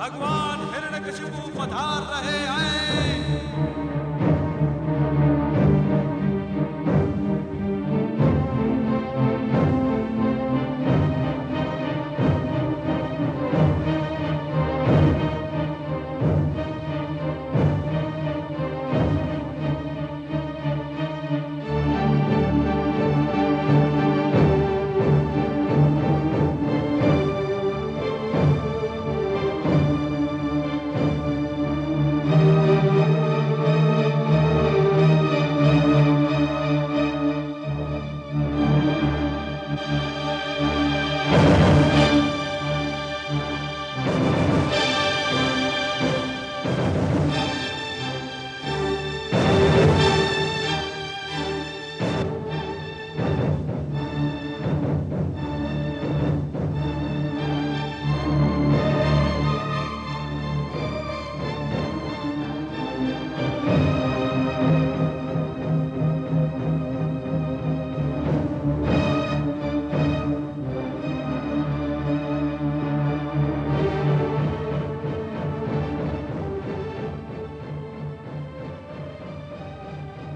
भगवान हिरण्यकशिपु पधार रहे हैं।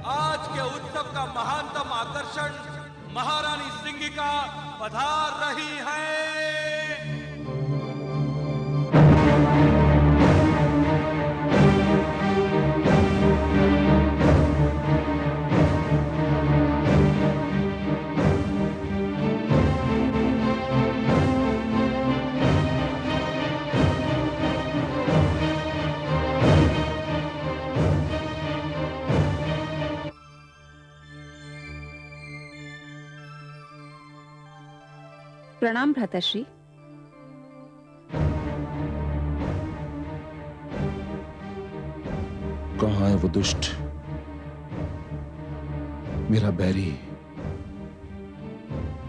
आज के उत्सव का महानतम आकर्षण महारानी सिंगिका पधार रही हैं। प्रणाम भ्राताश्री। कहाँ है वो दुष्ट, मेरा बैरी,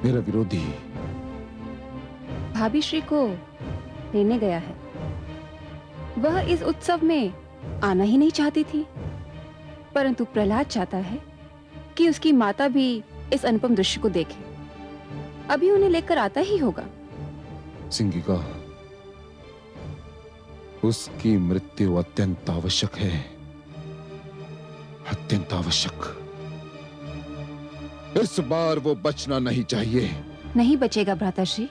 मेरा विरोधी? भाभी श्री को लेने गया है। वह इस उत्सव में आना ही नहीं चाहती थी, परंतु प्रहलाद चाहता है कि उसकी माता भी इस अनुपम दृश्य को देखे। अभी उन्हें लेकर आता ही होगा। सिंगिका, उसकी मृत्यु अत्यंत आवश्यक है, अत्यंत आवश्यक। इस बार वो बचना नहीं चाहिए। नहीं बचेगा भ्राताश्री।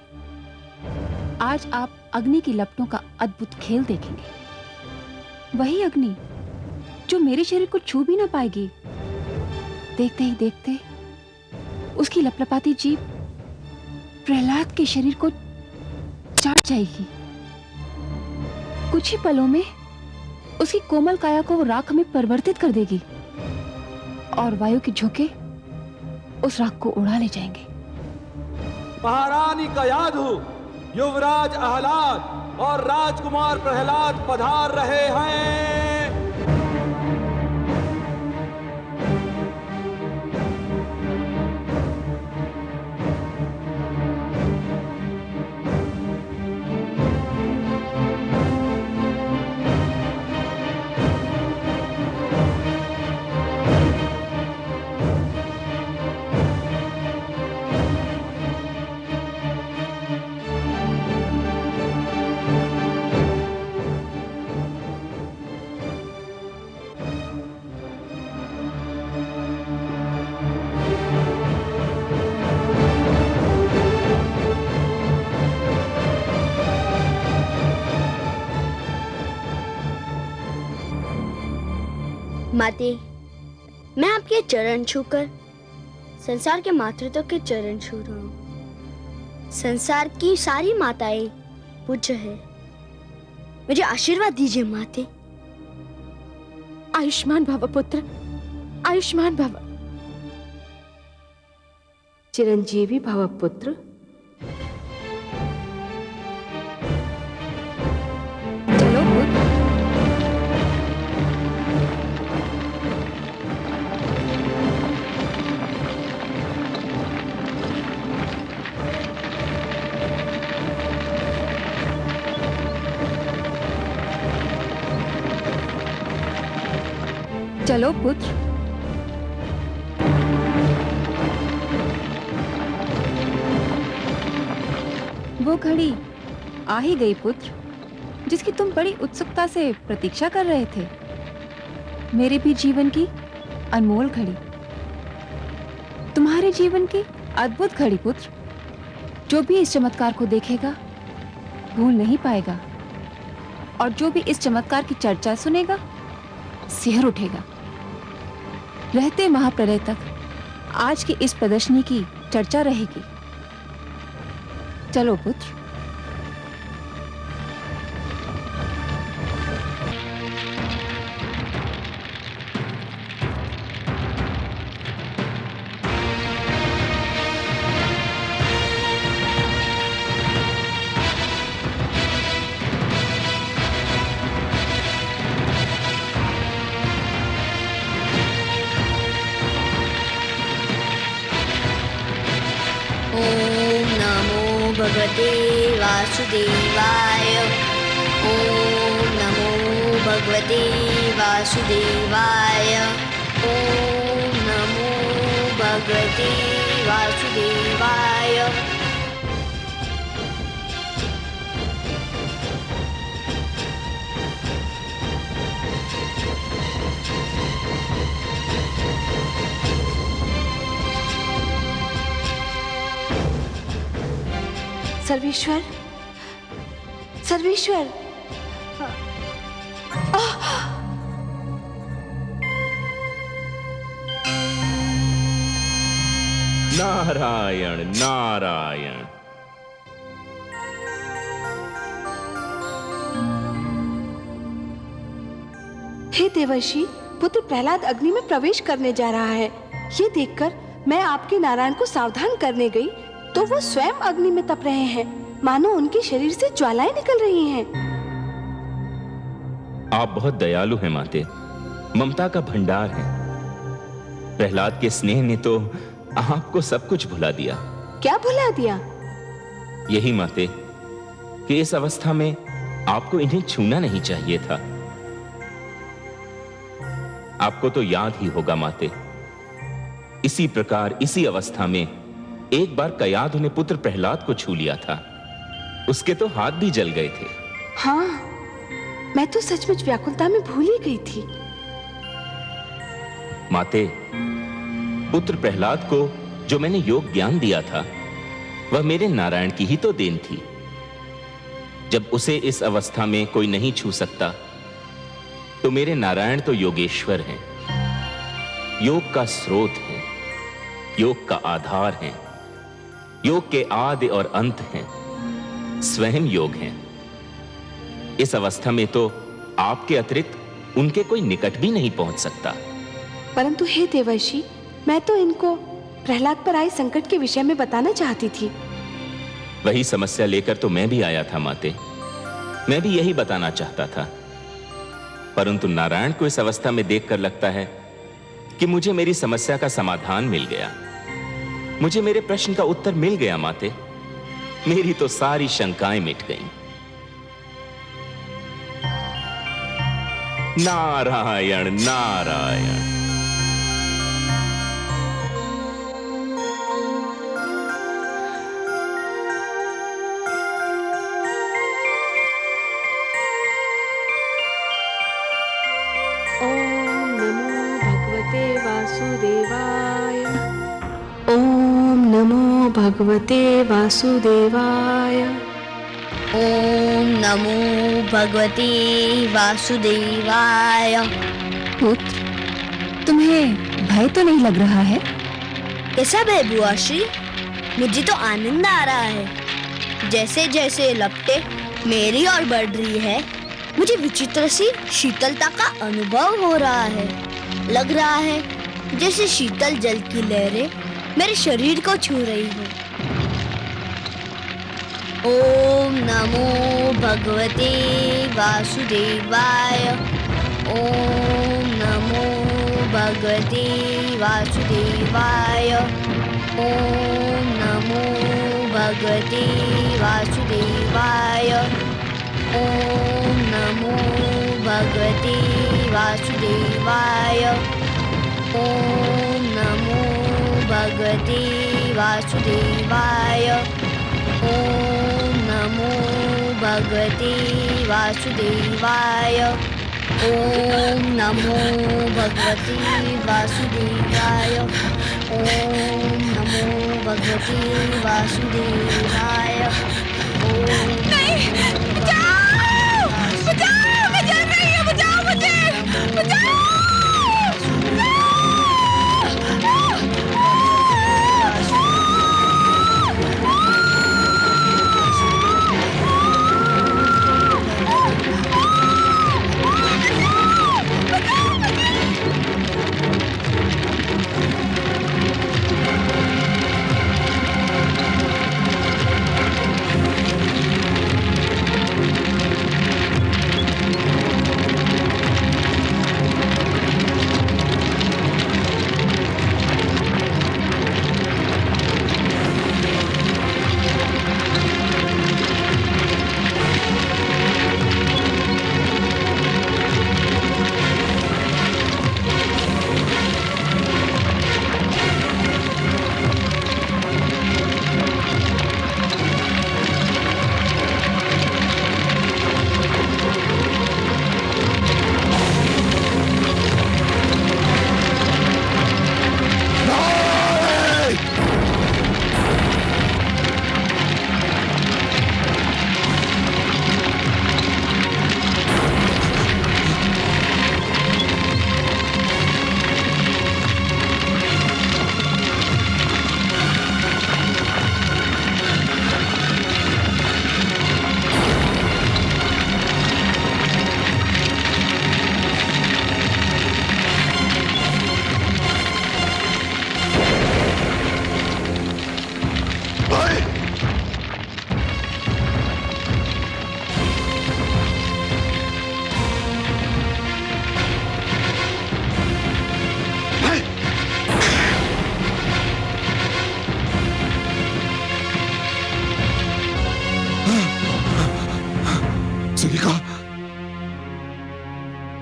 आज आप अग्नि की लपटों का अद्भुत खेल देखेंगे। वही अग्नि जो मेरे शरीर को छू भी ना पाएगी। देखते ही देखते उसकी लपलपाती जीभ प्रहलाद के शरीर को चाट जाएगी। कुछ ही पलों में उसकी कोमल काया को वो राख में परिवर्तित कर देगी और वायु के झोंके उस राख को उड़ा ले जाएंगे। महारानी का यादू, युवराज आह्लाद और राजकुमार प्रहलाद पधार रहे हैं। माते, मैं आपके चरण छूकर संसार के मातृत्व के चरण छू रहा हूँ। संसार की सारी माताएं पूज्य है। मुझे आशीर्वाद दीजिए माते। आयुष्मान भव पुत्र, आयुष्मान भव। चिरंजीवी भव पुत्र। चलो पुत्र। चलो पुत्र। वो घड़ी आ ही गई पुत्र। जिसकी तुम बड़ी उत्सुकता से प्रतीक्षा कर रहे थे। मेरे भी जीवन की अनमोल घड़ी, तुम्हारे जीवन की अद्भुत घड़ी पुत्र। जो भी इस चमत्कार को देखेगा भूल नहीं पाएगा, और जो भी इस चमत्कार की चर्चा सुनेगा सिहर उठेगा। रहते महाप्रलय तक आज की इस प्रदर्शनी की चर्चा रहेगी। चलो पुत्र। ओम नमो भगवते वासुदेवाय। ओम नमो भगवते वासुदेवाय। ओम नमो भगवते वासुदेवाय। सर्वेश्वर, सर्वेश्वर, नारायण नारायण। हे देवर्षि, पुत्र प्रहलाद अग्नि में प्रवेश करने जा रहा है। ये देखकर मैं आपके नारायण को सावधान करने गई तो वो स्वयं अग्नि में तप रहे हैं, मानो उनके शरीर से ज्वालाएं निकल रही हैं। आप बहुत दयालु हैं माते, ममता का भंडार हैं। प्रहलाद के स्नेह ने तो आपको सब कुछ भुला दिया। क्या भुला दिया? यही माते कि इस अवस्था में आपको इन्हें छूना नहीं चाहिए था। आपको तो याद ही होगा माते, इसी प्रकार इसी अवस्था में एक बार कयाधु ने पुत्र प्रहलाद को छू लिया था। उसके तो हाथ भी जल गए थे। हाँ, मैं तो सचमुच व्याकुलता में भूल ही गई थी। माते, पुत्र प्रहलाद को जो मैंने योग ज्ञान दिया था वह मेरे नारायण की ही तो देन थी। जब उसे इस अवस्था में कोई नहीं छू सकता तो मेरे नारायण तो योगेश्वर हैं, योग का स्रोत हैं, योग का आधार हैं, योग के आदि और अंत हैं, स्वयं योग हैं। इस अवस्था में तो आपके अतिरिक्त उनके कोई निकट भी नहीं पहुंच सकता। परंतु हे देवर्षि, मैं तो इनको प्रहलाद पर आए संकट के विषय में बताना चाहती थी। वही समस्या लेकर तो मैं भी आया था माते। मैं भी यही बताना चाहता था, परंतु नारायण को इस अवस्था में देखकर लगता है कि मुझे मेरी समस्या का समाधान मिल गया, मुझे मेरे प्रश्न का उत्तर मिल गया माते। मेरी तो सारी शंकाएं मिट गईं। नारायण नारायण। ओम नमो भगवते वासुदेवाय। ओम नमो भगवते वासुदेवाय। ओम नमो भगवते वासुदेवाय। पुत्र, तुम्हें भय तो नहीं लग रहा है? कैसा भय बुआ श्री? मुझे तो आनंद आ रहा है। जैसे जैसे लपटे मेरी ओर बढ़ रही है, मुझे विचित्र सी शीतलता का अनुभव हो रहा है। लग रहा है जैसे शीतल जल की लहरें मेरे शरीर को छू रही हो। ओम नमो भगवते वासुदेवाय। ओम नमो भगवते वासुदेवाय। ओम नमो भगवते वासुदेवाय। ओम नमो भगवते वासुदेवाय। ओम नमो भगवते वासुदेवाय। ओम नमो भगवते वासुदेवाय। ओम नमो भगवते वासुदेवाय। ओम नमो भगवते वासुदेवाय। नहीं, बचाओ! बचाओ! मैं जल रही हूँ, बचाओ मुझे! बचाओ!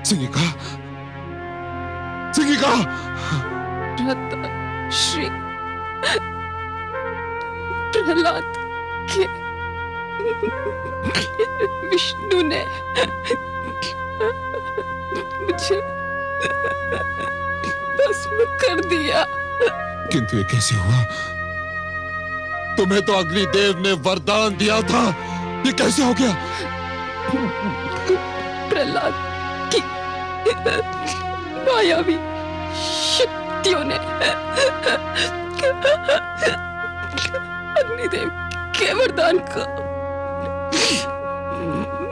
सिंगिका, सिंगिका! श्री प्रहलाद के विष्णु ने मुझे भस्म कर दिया। किंतु ये कैसे हुआ? तुम्हें तो अग्निदेव ने वरदान दिया था, ये कैसे हो गया? प्रहलाद की मायावी शक्तियों ने अग्निदेव के वरदान को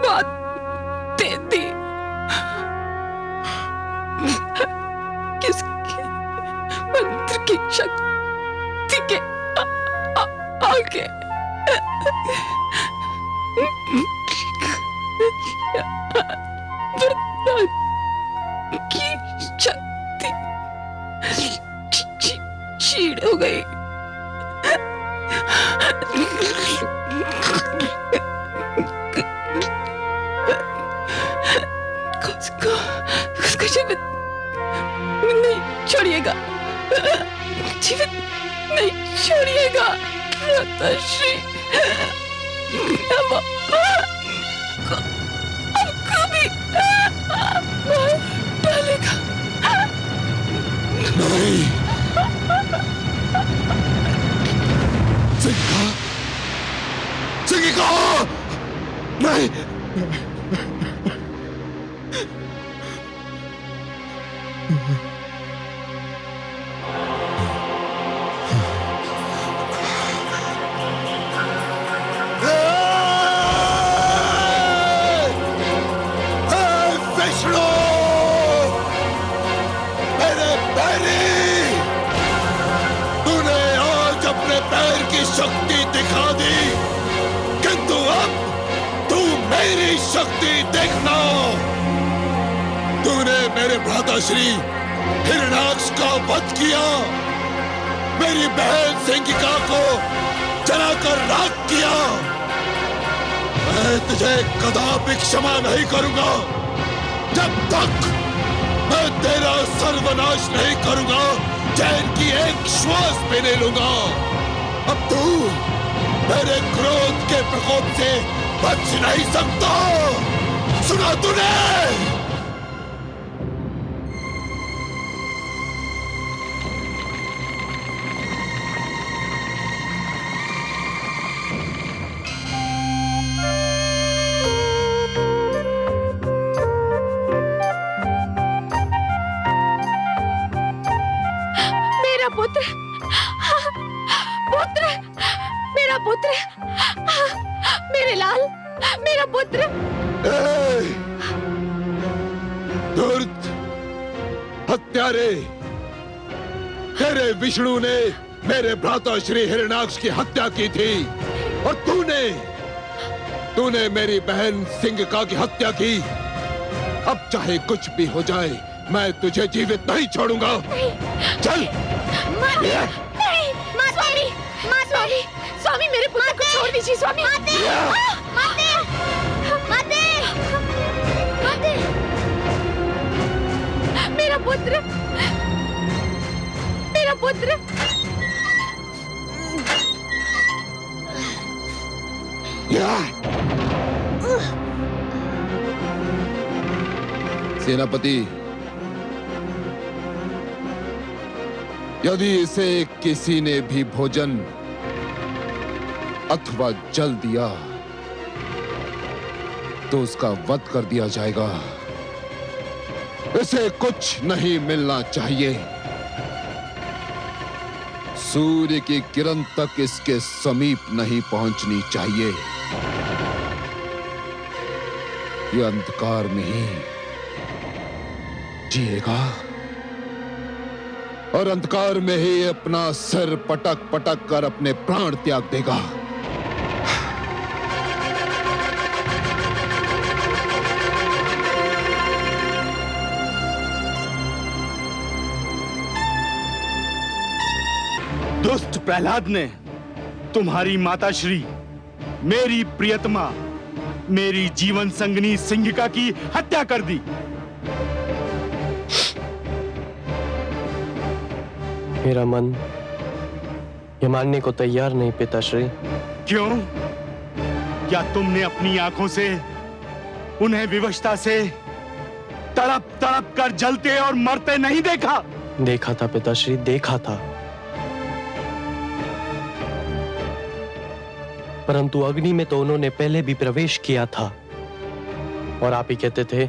मात दे दी। किसके मंत्र की शक्ति के आगे वरदान की शक्ति क्षीण हो गई। उसका जीवित नहीं छोड़िएगा, जीवित नहीं छोड़िएगा माताश्री। हमको भी मार डालेगा। नहीं, सिंगिका, सिंगिका! नहीं! विष्णु, मेरे पैरी, तूने आज अपने पैर की शक्ति दिखा दी, किंतु अब तू मेरी शक्ति देखना। तूने मेरे भ्राताश्री हिरण्याक्ष का वध किया, मेरी बहन सिंगिका को जलाकर राख किया। मैं तुझे कदापि क्षमा नहीं करूंगा जब तक मैं तेरा सर्वनाश नहीं करूंगा, चैन की एक श्वास भी नहीं लूंगा। अब तू मेरे क्रोध के प्रकोप से बच नहीं सकता। सुना तूने? मेरा पुत्र, पुत्र, मेरा पुत्र, मेरे लाल, मेरा पुत्र। धूर्त, हत्यारे, तेरे विष्णु ने मेरे भ्राता श्री हिरण्याक्ष की हत्या की थी और तूने मेरी बहन सिंगिका की हत्या की। अब चाहे कुछ भी हो जाए, मैं तुझे जीवित नहीं छोड़ूंगा। चल। नहीं, स्वामी, स्वामी, मेरे पुत्र को छोड़ दीजिए स्वामी। मेरा पुत्र, मेरा पुत्र। सेनापति, यदि इसे किसी ने भी भोजन अथवा जल दिया तो उसका वध कर दिया जाएगा। इसे कुछ नहीं मिलना चाहिए। सूर्य की किरण तक इसके समीप नहीं पहुंचनी चाहिए। यह अंधकार में ही जिएगा और अंधकार में ही अपना सिर पटक पटक कर अपने प्राण त्याग देगा। दुष्ट प्रहलाद ने तुम्हारी माता श्री, मेरी प्रियतमा, मेरी जीवन संगनी सिंगिका की हत्या कर दी। मेरा मन ये मानने को तैयार नहीं पिताश्री। क्यों? क्या तुमने अपनी आंखों से उन्हें विवशता से तड़प तड़प कर जलते और मरते नहीं देखा? देखा था पिताश्री, देखा था, परंतु अग्नि में तो उन्होंने पहले भी प्रवेश किया था और आप ही कहते थे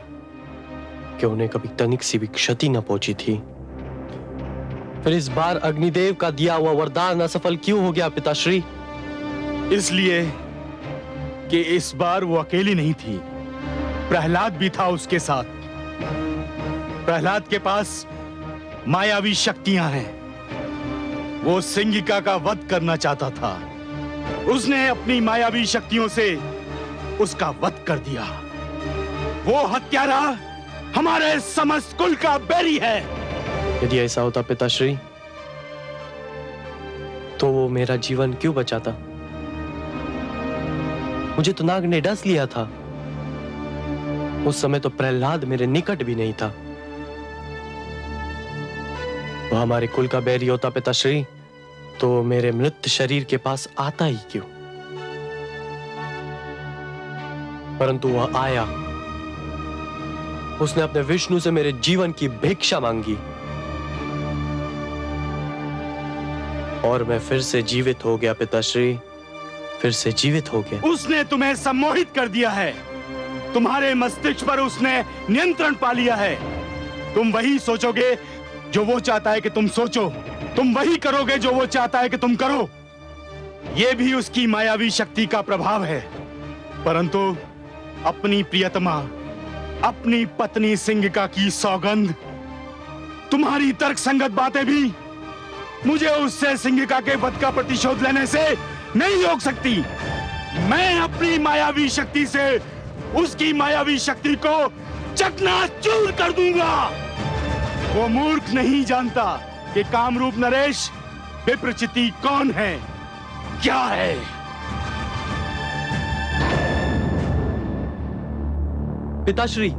कि उन्हें कभी तनिक सी भी क्षति न पहुंची थी। फिर इस बार अग्निदेव का दिया हुआ वरदान असफल क्यों हो गया पिताश्री? इसलिए कि इस बार वो अकेली नहीं थी, प्रहलाद भी था उसके साथ। प्रहलाद के पास मायावी शक्तियां हैं। वो सिंगिका का वध करना चाहता था। उसने अपनी मायावी शक्तियों से उसका वध कर दिया। वो हत्यारा हमारे समस्त कुल का बैरी है। यदि ऐसा होता पिताश्री, तो वो मेरा जीवन क्यों बचाता? मुझे तो नाग ने डस लिया था। उस समय तो प्रहलाद मेरे निकट भी नहीं था। वो हमारे कुल का बैरी होता पिताश्री, तो मेरे मृत शरीर के पास आता ही क्यों? परंतु वह आया। उसने अपने विष्णु से मेरे जीवन की भिक्षा मांगी और मैं फिर से जीवित हो गया पिताश्री, फिर से जीवित हो गया। उसने तुम्हें सम्मोहित कर दिया है। तुम्हारे मस्तिष्क पर उसने नियंत्रण पा लिया है। तुम वही सोचोगे जो वो चाहता है कि तुम सोचो, तुम वही करोगे जो वो चाहता है कि तुम करो। यह भी उसकी मायावी शक्ति का प्रभाव है। परंतु अपनी प्रियतमा, अपनी पत्नी सिंगिका की सौगंध, तुम्हारी तर्कसंगत बातें भी मुझे उससे सिंगिका के वध का प्रतिशोध लेने से नहीं रोक सकती। मैं अपनी मायावी शक्ति से उसकी मायावी शक्ति को चकनाचूर कर दूंगा। वो मूर्ख नहीं जानता कि कामरूप नरेश विप्रचिति कौन है, क्या है। पिताश्री,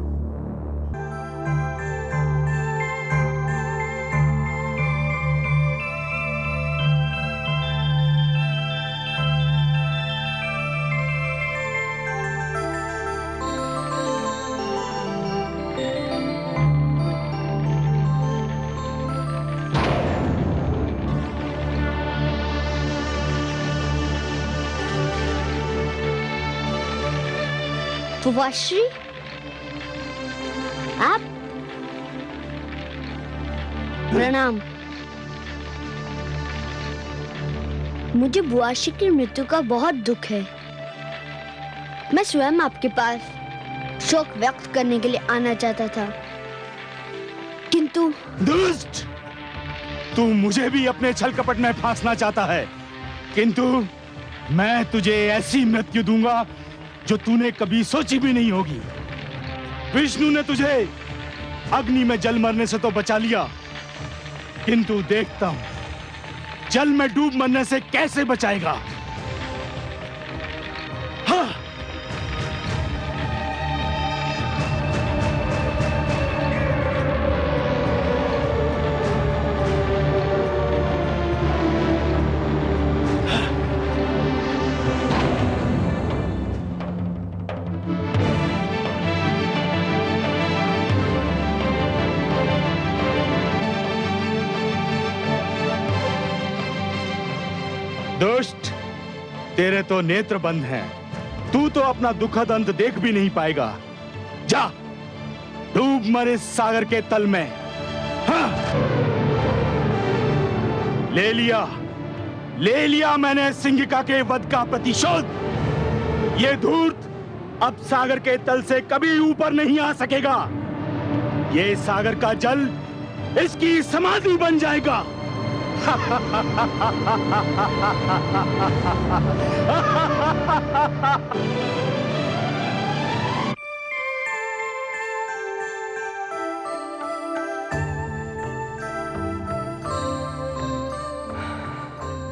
फुवाश्री, आप? प्रणाम। मुझे बुआश्री की मृत्यु का बहुत दुख है। मैं स्वयं आपके पास शोक व्यक्त करने के लिए आना चाहता था, किंतु दुष्ट, तू मुझे भी अपने छल कपट में फांसना चाहता है, किंतु मैं तुझे ऐसी मृत्यु दूंगा जो तूने कभी सोची भी नहीं होगी। विष्णु ने तुझे अग्नि में जल मरने से तो बचा लिया, किंतु देखता हूं जल में डूब मरने से कैसे बचाएगा। हाँ। दुष्ट, तेरे तो नेत्र बंद हैं। तू तो अपना दुखद अंत देख भी नहीं पाएगा। जा, डूब मर इस सागर के तल में। हाँ। ले लिया मैंने सिंहिका के वध का प्रतिशोध। ये धूर्त अब सागर के तल से कभी ऊपर नहीं आ सकेगा। ये सागर का जल इसकी समाधि बन जाएगा।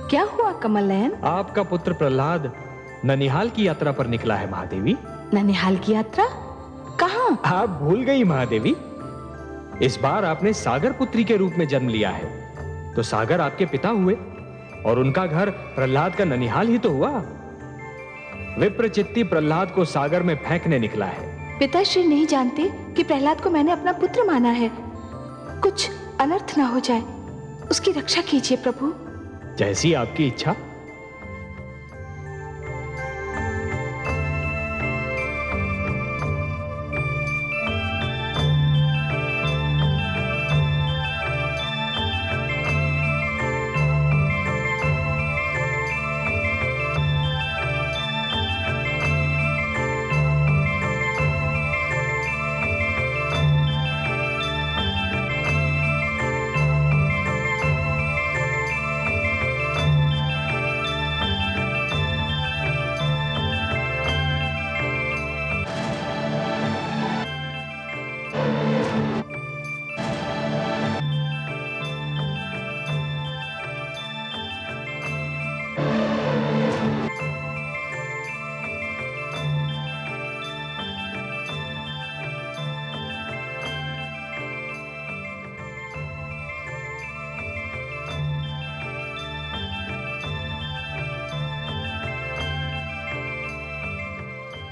क्या हुआ कमल नयन? आपका पुत्र प्रहलाद ननिहाल की यात्रा पर निकला है महादेवी। ननिहाल की यात्रा? कहाँ? आप भूल गई महादेवी, इस बार आपने सागर पुत्री के रूप में जन्म लिया है, तो सागर आपके पिता हुए और उनका घर प्रहलाद का ननिहाल ही तो हुआ। विप्रचित्ती प्रहलाद को सागर में फेंकने निकला है। पिताश्री नहीं जानते कि प्रहलाद को मैंने अपना पुत्र माना है। कुछ अनर्थ ना हो जाए, उसकी रक्षा कीजिए प्रभु। जैसी आपकी इच्छा।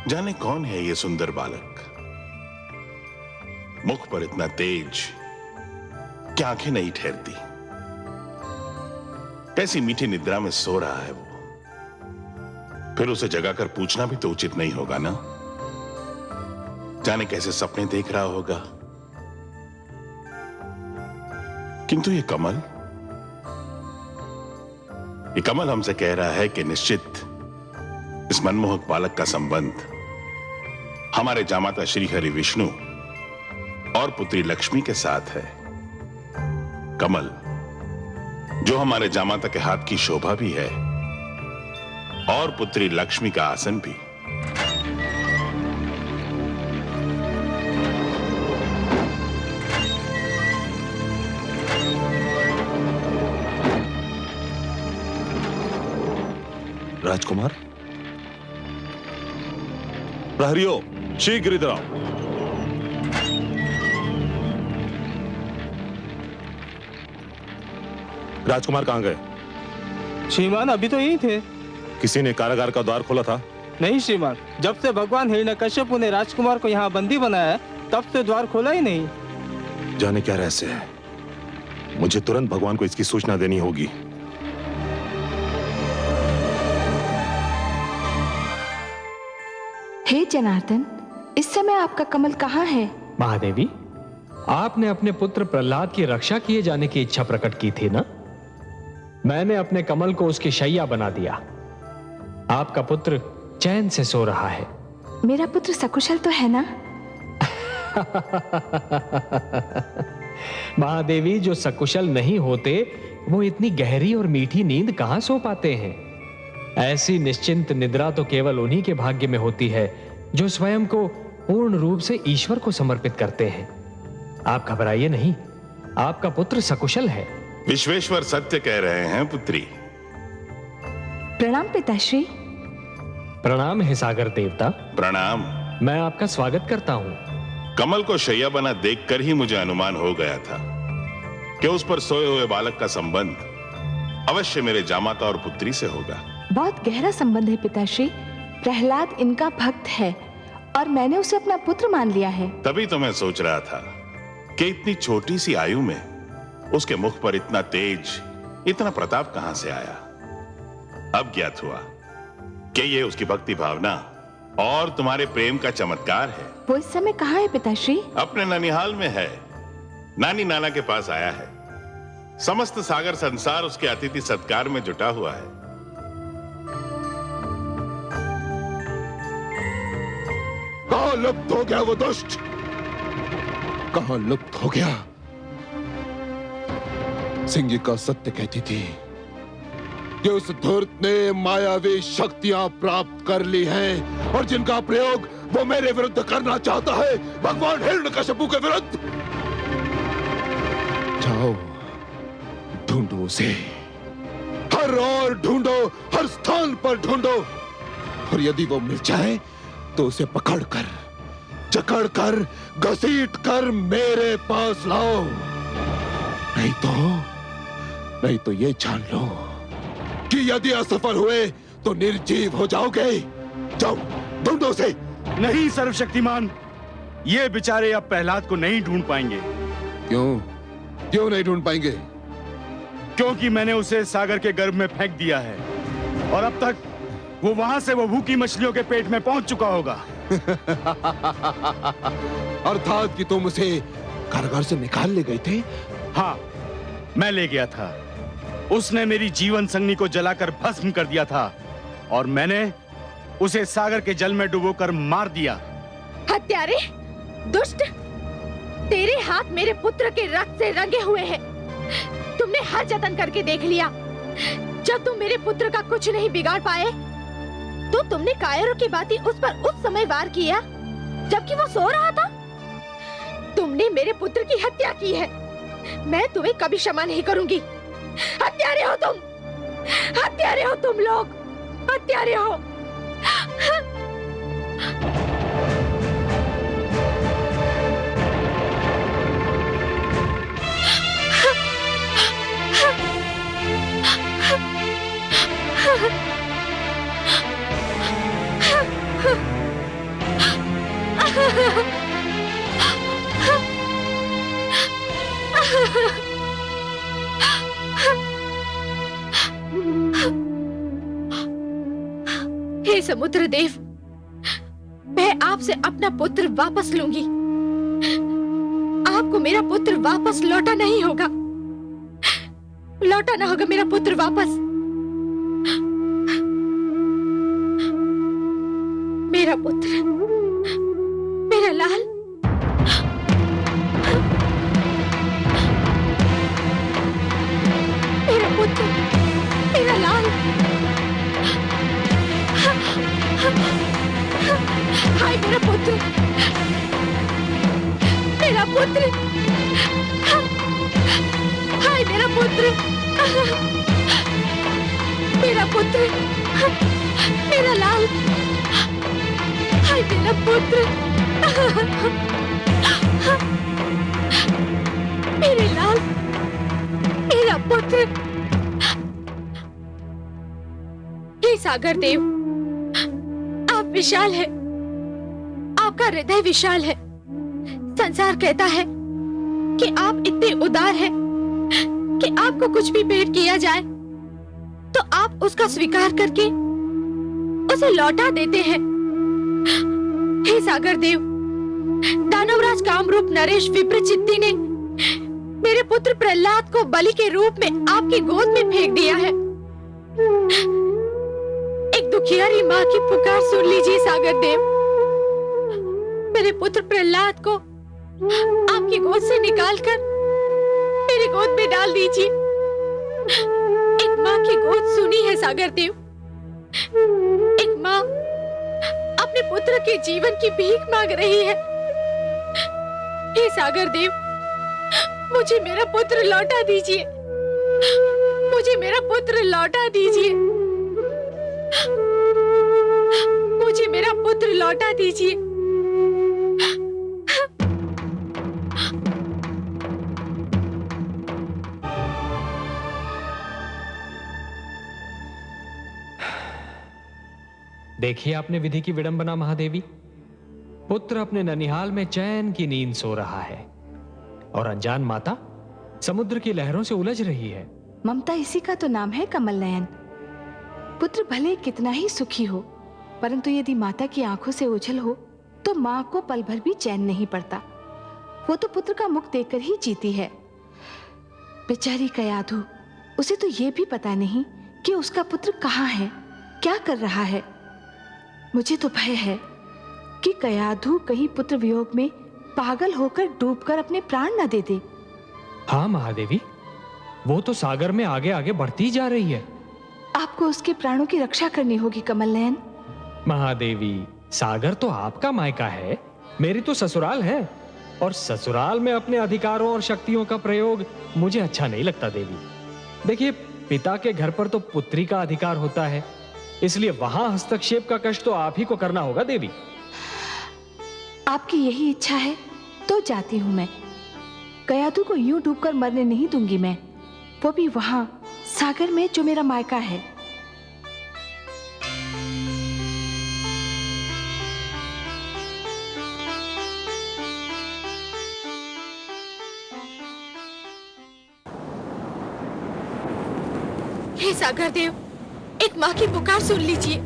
जाने कौन है ये सुंदर बालक, मुख पर इतना तेज कि आंखें नहीं ठहरती। कैसी मीठी निद्रा में सो रहा है वो। फिर उसे जगाकर पूछना भी तो उचित नहीं होगा ना। जाने कैसे सपने देख रहा होगा। किंतु ये कमल हमसे कह रहा है कि निश्चित इस मनमोहक बालक का संबंध हमारे जामाता श्री हरि विष्णु और पुत्री लक्ष्मी के साथ है। कमल, जो हमारे जामाता के हाथ की शोभा भी है और पुत्री लक्ष्मी का आसन भी। राजकुमार, प्रहरियों, शीघ्र इधर आओ। राजकुमार कहां गए? श्रीमान अभी तो यही थे। किसी ने कारागार का द्वार खोला था? नहीं श्रीमान, जब से भगवान हिरण्यकश्यप ने राजकुमार को यहाँ बंदी बनाया है, तब से द्वार खोला ही नहीं। जाने क्या रहस्य है। मुझे तुरंत भगवान को इसकी सूचना देनी होगी। हे जनार्दन, इस समय आपका कमल कहाँ है? महादेवी, आपने अपने पुत्र प्रहलाद की रक्षा किए जाने की इच्छा प्रकट की थी ना? मैंने अपने कमल को उसकी शैया बना दिया। आपका पुत्र चैन से सो रहा है। मेरा पुत्र सकुशल तो है ना? महादेवी, जो सकुशल नहीं होते वो इतनी गहरी और मीठी नींद कहां सो पाते हैं? ऐसी निश्चिंत निद्रा तो केवल उन्हीं के भाग्य में होती है जो स्वयं को पूर्ण रूप से ईश्वर को समर्पित करते हैं। आप घबराइए नहीं, आपका पुत्र सकुशल है। विश्वेश्वर सत्य कह रहे हैं पुत्री। प्रणाम पिताश्री। प्रणाम है सागर देवता। प्रणाम। मैं आपका स्वागत करता हूं। कमल को शैया बना देखकर ही मुझे अनुमान हो गया था कि उस पर सोए हुए बालक का संबंध अवश्य मेरे जामाता और पुत्री से होगा। बहुत गहरा संबंध है पिताश्री। प्रहलाद इनका भक्त है और मैंने उसे अपना पुत्र मान लिया है। तभी तो मैं सोच रहा था कि इतनी छोटी सी आयु में उसके मुख पर इतना तेज, इतना प्रताप कहां से आया। अब ज्ञात हुआ कि ये उसकी भक्ति भावना और तुम्हारे प्रेम का चमत्कार है। वो इस समय कहाँ है पिताश्री? अपने ननिहाल में है, नानी नाना के पास आया है। समस्त सागर संसार उसके अतिथि सत्कार में जुटा हुआ है। कहां लुप्त हो गया वो दुष्ट? कहां लुप्त हो गया? सिंगिका सत्य कहती थी कि उस धूर्त ने मायावी शक्तियां प्राप्त कर ली हैं और जिनका प्रयोग वो मेरे विरुद्ध करना चाहता है, भगवान हिरण्यकशिपु के विरुद्ध। जाओ, ढूंढो उसे, हर ओर ढूंढो, हर स्थान पर ढूंढो, और यदि वो मिल जाए तो उसे पकड़कर, जकड़कर, घसीटकर मेरे पास लाओ। नहीं तो ये जान लो कि यदि असफल हुए तो निर्जीव हो जाओगे। जाओ, ढूंढो उसे। नहीं सर्वशक्तिमान, ये बेचारे अब प्रहलाद को नहीं ढूंढ पाएंगे। क्यों नहीं ढूंढ पाएंगे? क्योंकि मैंने उसे सागर के गर्भ में फेंक दिया है और अब तक वो वहां से वो भूखी मछलियों के पेट में पहुंच चुका होगा। अर्थात कि तुम उसे कारागार से निकाल ले गए थे? हाँ, मैं ले गया था। उसने मेरी जीवन संगनी को जलाकर भस्म कर दिया था और मैंने उसे सागर के जल में डुबोकर मार दिया। हत्यारे, दुष्ट, तेरे हाथ मेरे पुत्र के रक्त से रंगे हुए हैं। तुमने हर जतन करके देख लिया। जब तुम मेरे पुत्र का कुछ नहीं बिगाड़ पाए तो तुमने कायरों की भांति उस पर उस समय वार किया जबकि वो सो रहा था। तुमने मेरे पुत्र की हत्या की है। मैं तुम्हें कभी क्षमा नहीं करूंगी। हत्यारे हो तुम, हत्यारे हो तुम लोग, हत्यारे हो। हे समुद्र देव, मैं आपसे अपना पुत्र वापस लूंगी। आपको मेरा पुत्र वापस लौटा नहीं होगा, लौटाना होगा मेरा पुत्र वापस। मेरा पुत्र, मेरा लाल, मेरा पुत्र, मेरा लाल। हाय मेरा पुत्र, मेरा पुत्र, हाय मेरा पुत्र, मेरा पुत्र, मेरा लाल, हाय मेरा पुत्र, मेरे लाल, मेरा पुत्र। हे सागर देव, आप विशाल है, आपका हृदय विशाल है। संसार कहता है कि आप इतने उदार हैं कि आपको कुछ भी भेंट किया जाए तो आप उसका स्वीकार करके उसे लौटा देते हैं। हे सागर देव, दानवराज कामरूप नरेश विप्रचित्ती ने मेरे पुत्र प्रहलाद को बलि के रूप में आपकी गोद में फेंक दिया है। एक दुखियारी माँ की पुकार सुन लीजिए सागर देव। मेरे पुत्र प्रहलाद को आपकी गोद से निकालकर मेरी गोद में डाल दीजिए। एक माँ की गोद सुनी है सागर देव। एक माँ अपने पुत्र के जीवन की भीख मांग रही है। हे सागर देव, मुझे मेरा पुत्र लौटा दीजिए। मुझे मेरा पुत्र लौटा दीजिए। मुझे मेरा पुत्र लौटा दीजिए। देखिए आपने विधि की विडंबना महादेवी। पुत्र अपने ननिहाल में चैन की नींद सो रहा है और अनजान माता समुद्र की लहरों से उलझ रही है। ममता इसी का तो नाम है कमल नयन। पुत्र भले कितना ही सुखी हो, परंतु यदि माता की आंखों से ओझल हो तो माँ को पल भर भी चैन नहीं पड़ता। वो तो पुत्र का मुख देखकर ही जीती है। बेचारी कयाधु, उसे तो ये भी पता नहीं कि उसका पुत्र कहाँ है, क्या कर रहा है। मुझे तो भय है कि कयाधु कहीं पुत्र वियोग में पागल होकर डूबकर अपने प्राण न दे दे। हाँ महादेवी, वो तो सागर में आगे आगे बढ़ती जा रही है। आपको उसके प्राणों की रक्षा करनी होगी कमल नयन। महादेवी, सागर तो आपका मायका है, मेरी तो ससुराल है, और ससुराल में अपने अधिकारों और शक्तियों का प्रयोग मुझे अच्छा नहीं लगता देवी। देखिए, पिता के घर पर तो पुत्री का अधिकार होता है, इसलिए वहां हस्तक्षेप का कष्ट तो आप ही को करना होगा देवी। आपकी यही इच्छा है तो जाती हूं मैं। कयाधु को यूं डूबकर मरने नहीं दूंगी मैं, वो भी वहां सागर में जो मेरा मायका है। हे सागर देव, एक माँ की पुकार सुन लीजिए।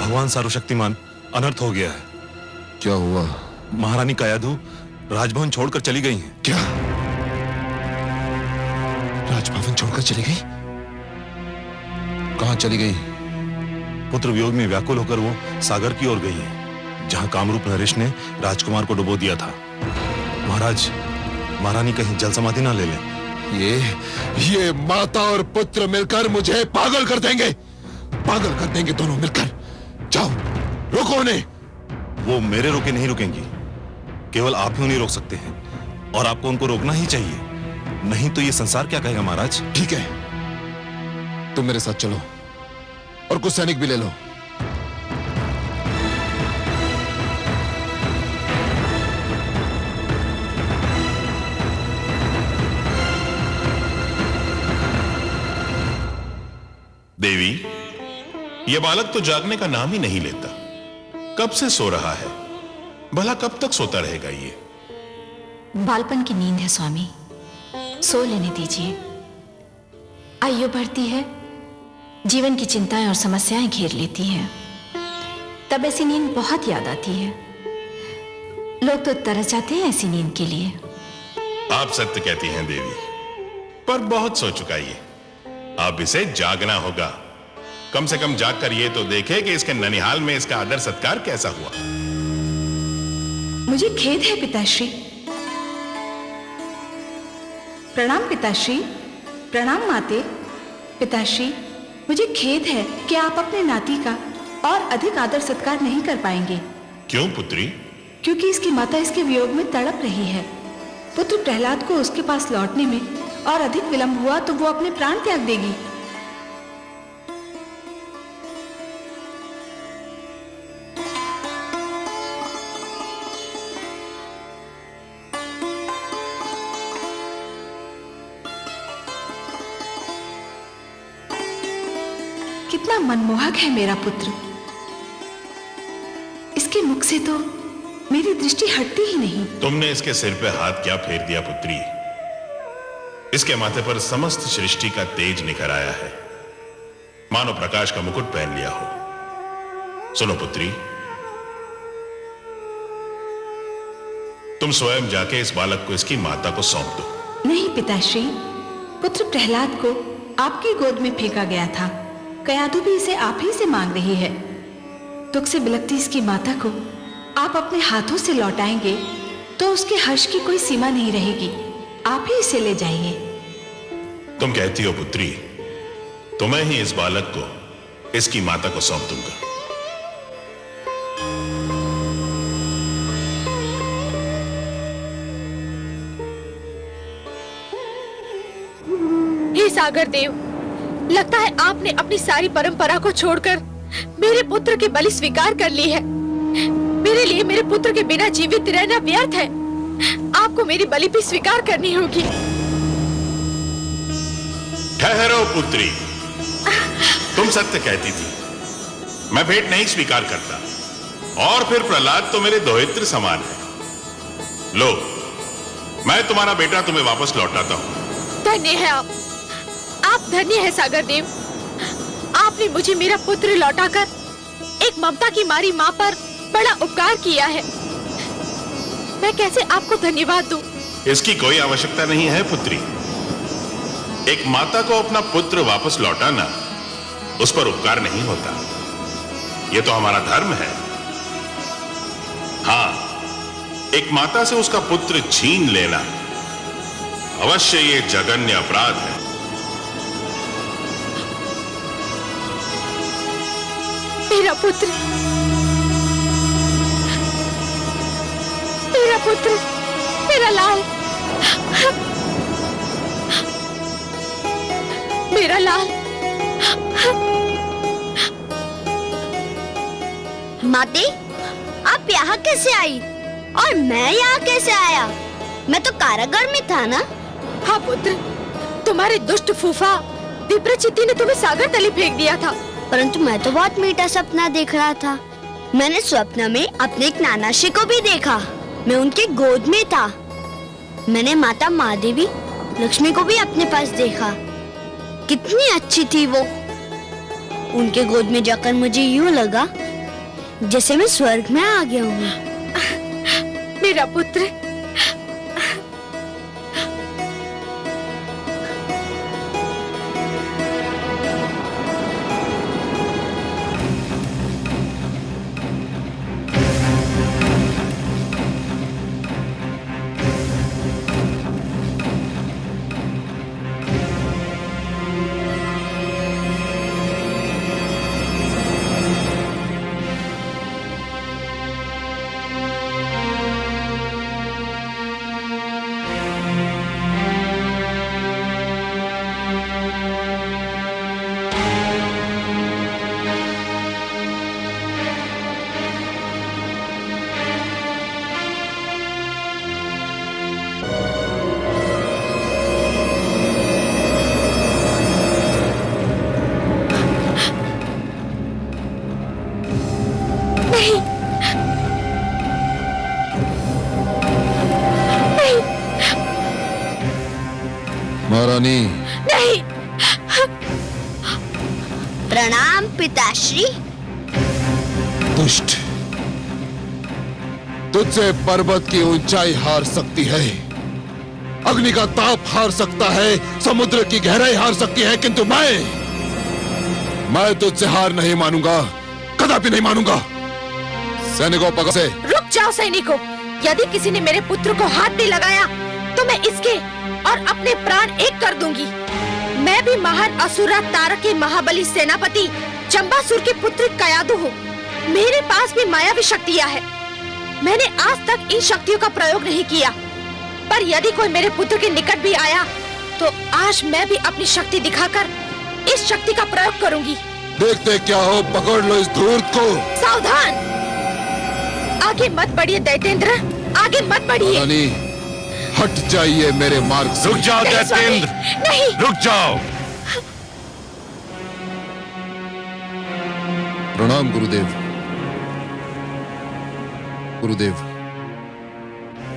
भगवान सर्वशक्तिमान, अनर्थ हो गया है। क्या हुआ? महारानी कयाधु राजभवन छोड़कर चली गई हैं। क्या? राजभवन छोड़कर चली गई? कहां चली गई? पुत्र वियोग में व्याकुल होकर वो सागर की ओर गई है, जहां कामरूप नरेश ने राजकुमार को डुबो दिया था। महाराज, महारानी कहीं जल समाधि ना ले लें। ये माता और पुत्र मिलकर मुझे पागल कर देंगे। पागल कर देंगे दोनों मिलकर। जाओ, रोको उन्हें। वो मेरे रोके नहीं रुकेंगी, केवल आप ही उन्हें रोक सकते हैं, और आपको उनको रोकना ही चाहिए, नहीं तो ये संसार क्या कहेगा महाराज। ठीक है, तुम मेरे साथ चलो और कुछ सैनिक भी ले लो। देवी, यह बालक तो जागने का नाम ही नहीं लेता। कब से सो रहा है? भला कब तक सोता रहेगा ये? बालपन की नींद है स्वामी, सो लेने दीजिए। आयु बढ़ती है, जीवन की चिंताएं और समस्याएं घेर लेती हैं, तब ऐसी नींद बहुत याद आती है। लोग तो तरस जाते हैं ऐसी नींद के लिए। आप सत्य कहती हैं देवी, पर बहुत सो चुका ये। अब इसे जागना होगा। कम से कम जागकर ये तो देखे कि इसके ननिहाल में इसका आदर सत्कार कैसा हुआ। मुझे खेद है पिताश्री, प्रणाम पिताश्री। प्रणाम माते। पिताश्री, मुझे खेद है कि आप अपने नाती का और अधिक आदर सत्कार नहीं कर पाएंगे। क्यों पुत्री? क्योंकि इसकी माता इसके वियोग में तड़प रही है। पुत्र प्रहलाद को उसके पास लौटने में और अधिक विलंब हुआ तो वो अपने प्राण त्याग देगी। कितना मनमोहक है मेरा पुत्र। इसके मुख से तो मेरी दृष्टि हटती ही नहीं। तुमने इसके सिर पे हाथ क्या फेर दिया पुत्री? इसके माथे पर समस्त सृष्टि का तेज निखर आया है, मानो प्रकाश का मुकुट पहन लिया हो। सुनो पुत्री, तुम स्वयं जाके इस बालक को इसकी माता को सौंप दो। नहीं पिताश्री, पुत्र प्रहलाद को आपकी गोद में फेंका गया था। कयाधु भी इसे आप ही से मांग रही है। दुख से बिलखती इसकी माता को आप अपने हाथों से लौटाएंगे तो उसके हर्ष की कोई सीमा नहीं रहेगी। आप ही इसे ले जाइए। तुम कहती हो पुत्री, तो मैं ही इस बालक को इसकी माता को सौंप दूंगा। हे सागर देव, लगता है आपने अपनी सारी परंपरा को छोड़कर मेरे पुत्र की बलि स्वीकार कर ली है। मेरे लिए मेरे पुत्र के बिना जीवित रहना व्यर्थ है। आपको मेरी बलि भी स्वीकार करनी होगी। ठहरो पुत्री, तुम सत्य कहती थी, मैं भेंट नहीं स्वीकार करता। और फिर प्रहलाद तो मेरे दोहित्र समान है। लो, मैं तुम्हारा बेटा तुम्हें वापस लौटाता हूं। धन्य है आप धन्य है सागर देव। आपने मुझे मेरा पुत्र लौटाकर एक ममता की मारी माँ पर बड़ा उपकार किया है। मैं कैसे आपको धन्यवाद दूं? इसकी कोई आवश्यकता नहीं है पुत्री। एक माता को अपना पुत्र वापस लौटाना उस पर उपकार नहीं होता। यह तो हमारा धर्म है। हाँ, एक माता से उसका पुत्र छीन लेना अवश्य ये जघन्य अपराध है। मेरा पुत्र, मेरा पुत्र, मेरा लाल, मेरा लाल। माते, आप यहाँ कैसे आई और मैं यहाँ कैसे आया? मैं तो कारागार में था ना। हाँ पुत्र, तुम्हारे दुष्ट फूफा विप्रचित्ति ने तुम्हें सागर तले फेंक दिया था। परंतु मैं तो बहुत मीठा सपना देख रहा था। मैंने स्वप्न में अपने एक नानाश्री को भी देखा। मैं उनके गोद में था। मैंने माता महादेवी लक्ष्मी को भी अपने पास देखा। कितनी अच्छी थी वो। उनके गोद में जाकर मुझे यूं लगा जैसे मैं स्वर्ग में आ गया हूँ। मेरा पुत्र, महारानी। नहीं। प्रणाम पिताश्री। दुष्ट, तुझसे पर्वत की ऊंचाई हार सकती है, अग्नि का ताप हार सकता है, समुद्र की गहराई हार सकती है, किंतु मैं तुझसे हार नहीं मानूंगा, कदापि नहीं मानूंगा। सैनिकों, पकड़ से। रुक जाओ सैनिकों। यदि किसी ने मेरे पुत्र को हाथ भी लगाया तो तो मैं इसके और अपने प्राण एक कर दूंगी। मैं भी महान असुरा तारक के महाबली सेनापति जंबासुर के पुत्र कयाधु हूँ। मेरे पास भी मायावी शक्तियाँ हैं। मैंने आज तक इन शक्तियों का प्रयोग नहीं किया, पर यदि कोई मेरे पुत्र के निकट भी आया तो आज मैं भी अपनी शक्ति दिखाकर इस शक्ति का प्रयोग करूंगी। देखते क्या हो, पकड़ लो इस धूर्त को। सावधान, आगे मत बढ़िए दैतेंद्र, आगे मत बढ़िए। रानी, हट जाइए मेरे मार्ग से। रुक जाओ नहीं, स्वामी, दैतेंद्र, नहीं। रुक जाओ। प्रणाम गुरुदेव। गुरुदेव,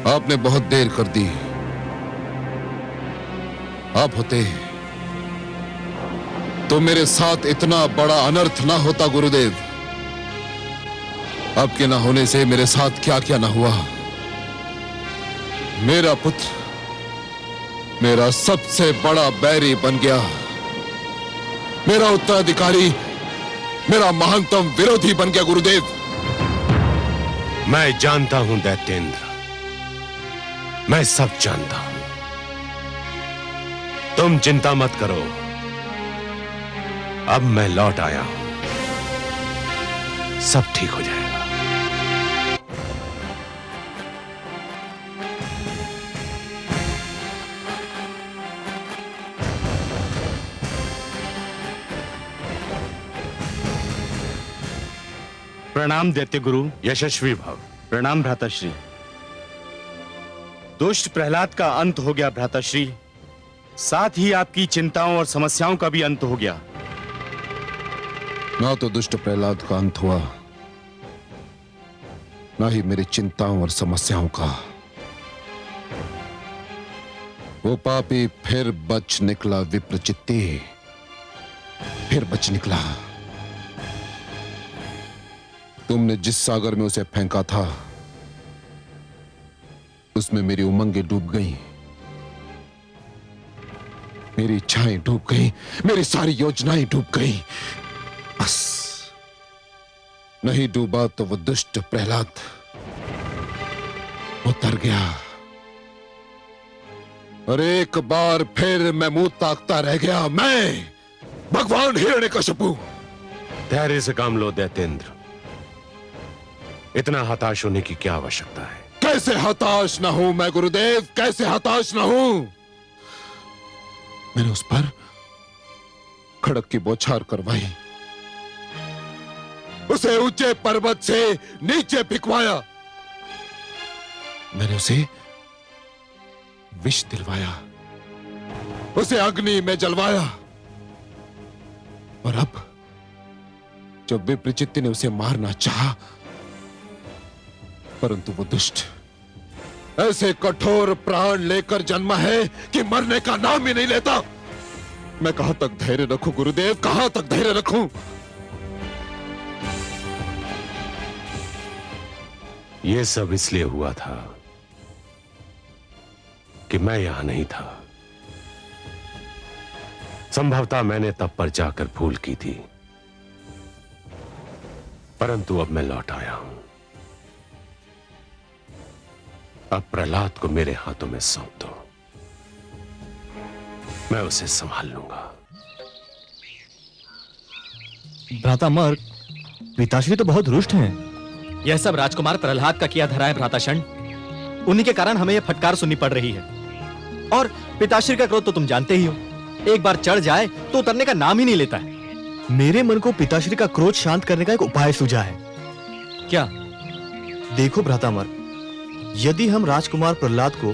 आपने बहुत देर कर दी। आप होते तो मेरे साथ इतना बड़ा अनर्थ ना होता गुरुदेव। आपके ना होने से मेरे साथ क्या क्या ना हुआ। मेरा पुत्र मेरा सबसे बड़ा बैरी बन गया। मेरा उत्तराधिकारी मेरा महानतम विरोधी बन गया गुरुदेव। मैं जानता हूं दैतेंद्र, मैं सब जानता हूं। तुम चिंता मत करो, अब मैं लौट आया हूं, सब ठीक हो जाएगा। प्रणाम दैत्य गुरु। यशस्वी भव। प्रणाम भ्राताश्री। दुष्ट प्रहलाद का अंत हो गया भ्राताश्री, साथ ही आपकी चिंताओं और समस्याओं का भी अंत हो गया। ना तो दुष्ट प्रहलाद का अंत हुआ, ना ही मेरी चिंताओं और समस्याओं का। वो पापी फिर बच निकला विप्रचित्ती, फिर बच निकला। तुमने जिस सागर में उसे फेंका था उसमें मेरी उमंगें डूब गईं, मेरी इच्छाएं डूब गईं, मेरी सारी योजनाएं डूब गईं। बस नहीं डूबा तो वो दुष्ट प्रहलाद उतर गया और एक बार फिर मैं मुंह ताकता रह गया। मैं भगवान हिरण्यकशिपु। धैर्य से काम लो दैतेंद्र, इतना हताश होने की क्या आवश्यकता है। कैसे हताश ना हूं मैं गुरुदेव, कैसे हताश ना हूं। मैंने उस पर खड़क की बौछार करवाई, उसे ऊंचे पर्वत से नीचे फिकवाया, मैंने उसे विष दिलवाया, उसे अग्नि में जलवाया। और अब जब विप्रचित्ती ने उसे मारना चाहा, परंतु वो दुष्ट ऐसे कठोर प्राण लेकर जन्मा है कि मरने का नाम ही नहीं लेता। मैं कहां तक धैर्य रखूं गुरुदेव, कहां तक धैर्य रखूं। यह सब इसलिए हुआ था कि मैं यहां नहीं था। संभवतः मैंने तब पर जाकर भूल की थी, परंतु अब मैं लौट आया हूं। अब प्रहलाद को मेरे हाथों में सौंप दो, मैं उसे संभाल लूंगा। भ्राता मर्ग, पिताश्री तो बहुत रुष्ट हैं। यह सब राजकुमार प्रहलाद का किया धरा है भ्राताशण। उन्हीं के कारण हमें यह फटकार सुननी पड़ रही है। और पिताश्री का क्रोध तो तुम जानते ही हो, एक बार चढ़ जाए तो उतरने का नाम ही नहीं लेता है। मेरे मन को पिताश्री का क्रोध शांत करने का एक उपाय सूझा है। क्या? देखो भ्राता मर्ग, यदि हम राजकुमार प्रहलाद को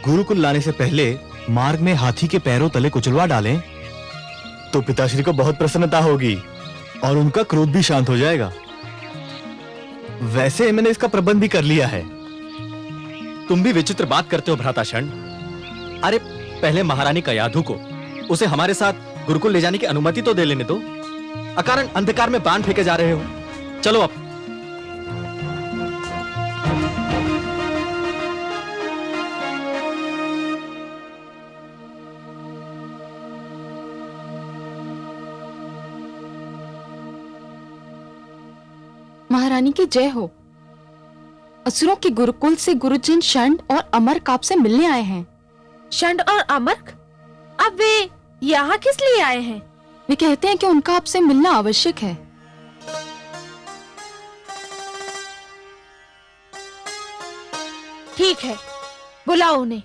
गुरुकुल लाने से पहले मार्ग में हाथी के पैरों तले कुचलवा डालें, तो पिताश्री को बहुत प्रसन्नता होगी और उनका क्रोध भी शांत हो जाएगा। वैसे मैंने इसका प्रबंध भी कर लिया है। तुम भी विचित्र बात करते हो भ्राताशण। अरे पहले महारानी कयाधु को उसे हमारे साथ गुरुकुल ले जाने की अनुमति तो दे लेने दो। अकारण अंधकार में बाण फेंके जा रहे हो। चलो अब। महारानी की जय हो। असुरों के गुरुकुल से गुरुजन शरण और अमरकाप से मिलने आए हैं। षंड और अमर्क अब वे यहाँ किस लिए आए हैं? वे कहते हैं कि उनका आपसे मिलना आवश्यक है। ठीक है, बुलाओ उन्हें।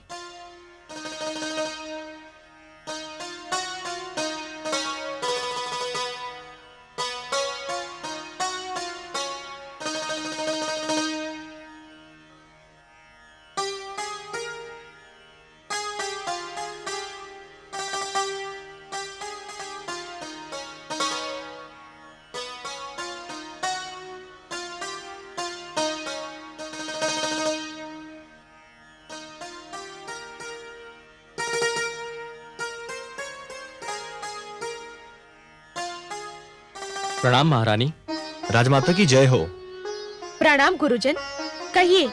प्रणाम महारानी। राजमाता की जय हो। प्रणाम गुरुजन। कहिए,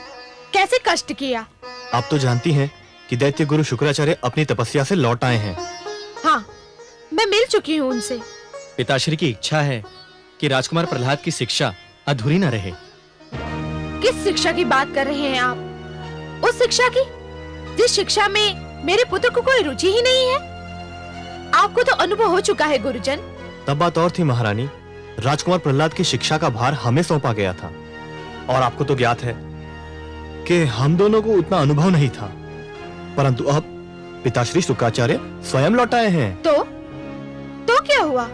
कैसे कष्ट किया? आप तो जानती हैं कि दैत्य गुरु शुक्राचार्य अपनी तपस्या से लौट आए हैं। हाँ, मैं मिल चुकी हूँ उनसे। पिताश्री की इच्छा है कि राजकुमार प्रहलाद की शिक्षा अधूरी न रहे। किस शिक्षा की बात कर रहे हैं आप? उस शिक्षा की जिस शिक्षा में मेरे पुत्र को कोई रुचि ही नहीं है। आपको तो अनुभव हो चुका है गुरुजन। तब बात और थी महारानी। राजकुमार प्रहलाद की शिक्षा का भार हमें सौंपा गया था और आपको तो ज्ञात है कि हम दोनों को उतना अनुभव नहीं था, परंतु अब पिताश्री शुक्राचार्य स्वयं लौट आए हैं। तो क्या हुआ?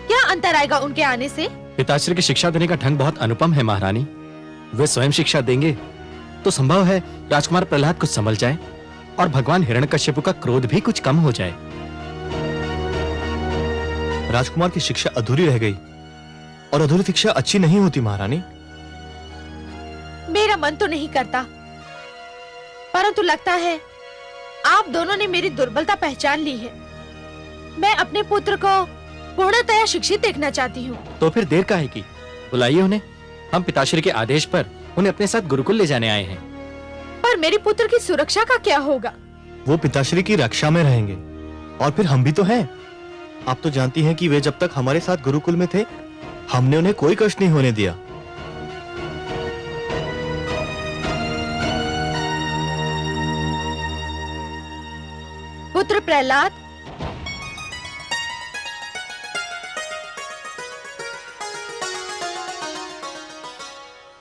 क्या अंतर आएगा उनके आने से? पिताश्री की शिक्षा देने का ढंग बहुत अनुपम है महारानी। वे स्वयं शिक्षा देंगे तो संभव है राजकुमार प्रहलाद कुछ संभल जाए और भगवान हिरण्यकश्यप का क्रोध भी कुछ कम हो जाए। राजकुमार की शिक्षा अधूरी रह गई और अधूरी शिक्षा अच्छी नहीं होती महारानी। मेरा मन तो नहीं करता, परंतु लगता है आप दोनों ने मेरी दुर्बलता पहचान ली है। मैं अपने पुत्र को पूर्णतया शिक्षित देखना चाहती हूँ। तो फिर देर काहे की? बुलाइए उन्हें। हम पिताश्री के आदेश पर उन्हें अपने साथ गुरुकुल ले जाने आए हैं। पर मेरे पुत्र की सुरक्षा का क्या होगा? वो पिताश्री की रक्षा में रहेंगे और फिर हम भी तो हैं। आप तो जानती हैं कि वे जब तक हमारे साथ गुरुकुल में थे हमने उन्हें कोई कष्ट नहीं होने दिया। पुत्र प्रहलाद,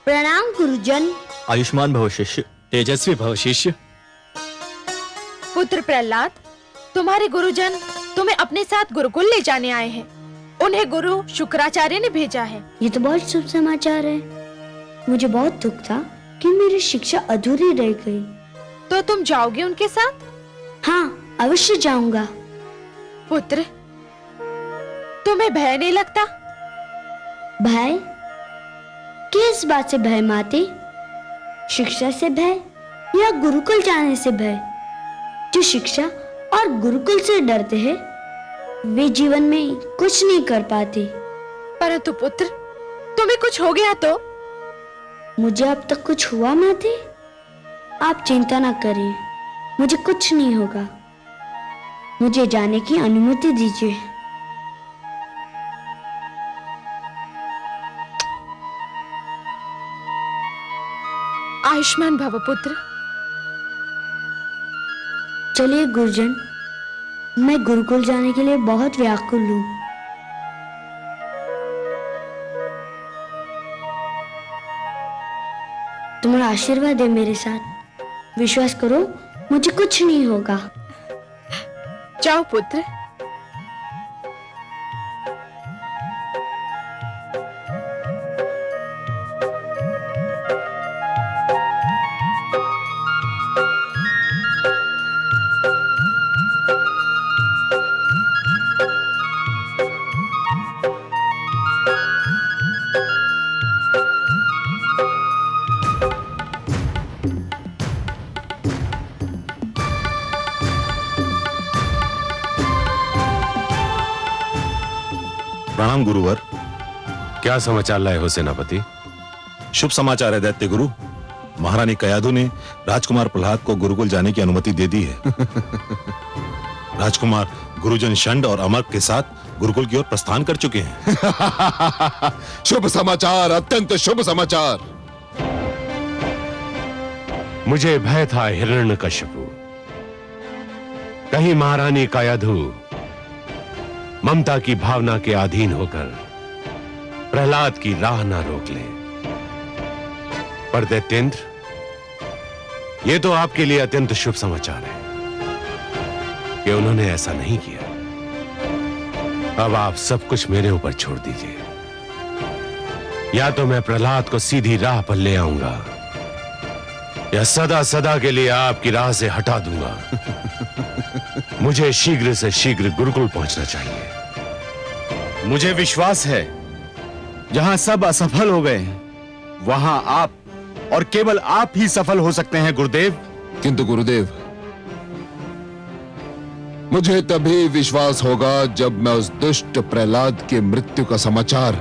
प्रणाम गुरुजन। आयुष्मान भव शिष्य, तेजस्वी भव शिष्य। पुत्र प्रहलाद, तुम्हारे गुरुजन तुम्हें अपने साथ गुरुकुल ले जाने आए हैं। उन्हें गुरु शुक्राचार्य ने भेजा है। ये तो बहुत शुभ समाचार है। मुझे बहुत दुख था कि मेरी शिक्षा अधूरी रह गई। तो तुम जाओगे उनके साथ? हाँ, अवश्य जाऊंगा। पुत्र, तुम्हें भय नहीं लगता? भय? किस बात से भय माते? शिक्षा से भय या गुरुकुल जाने से भय? जो शिक्षा और गुरुकुल से डरते हैं वे जीवन में कुछ नहीं कर पाते। परंतु पुत्र, तुम्हें कुछ हो गया तो? मुझे अब तक कुछ हुआ माते? आप चिंता ना करिए, मुझे कुछ नहीं होगा। मुझे जाने की अनुमति दीजिए। आयुष्मान भव पुत्र। चलिए गुरुजन, मैं गुरुकुल जाने के लिए बहुत व्याकुल हूँ। तुम्हारा आशीर्वाद है मेरे साथ। विश्वास करो, मुझे कुछ नहीं होगा। जाओ पुत्र। प्रणाम गुरुवर। क्या समाचार लाए हो सेनापति? शुभ समाचार है दैत्य गुरु। महारानी कयाधु ने राजकुमार प्रहलाद को गुरुकुल जाने की अनुमति दे दी है। राजकुमार गुरुजन षंड और अमर्क के साथ गुरुकुल की ओर प्रस्थान कर चुके हैं। शुभ समाचार, अत्यंत शुभ समाचार। मुझे भय था हिरण्यकश्यपु, कहीं महारानी कायाधु ममता की भावना के अधीन होकर प्रहलाद की राह ना रोक ले। पर दैत्येंद्र, यह तो आपके लिए अत्यंत शुभ समाचार है कि उन्होंने ऐसा नहीं किया। अब आप सब कुछ मेरे ऊपर छोड़ दीजिए। या तो मैं प्रहलाद को सीधी राह पर ले आऊंगा या सदा सदा के लिए आपकी राह से हटा दूंगा। मुझे शीघ्र से शीघ्र गुरुकुल पहुंचना चाहिए। मुझे विश्वास है जहां सब असफल हो गए वहां आप और केवल आप ही सफल हो सकते हैं गुरुदेव। किंतु गुरुदेव, मुझे तभी विश्वास होगा जब मैं उस दुष्ट प्रहलाद के मृत्यु का समाचार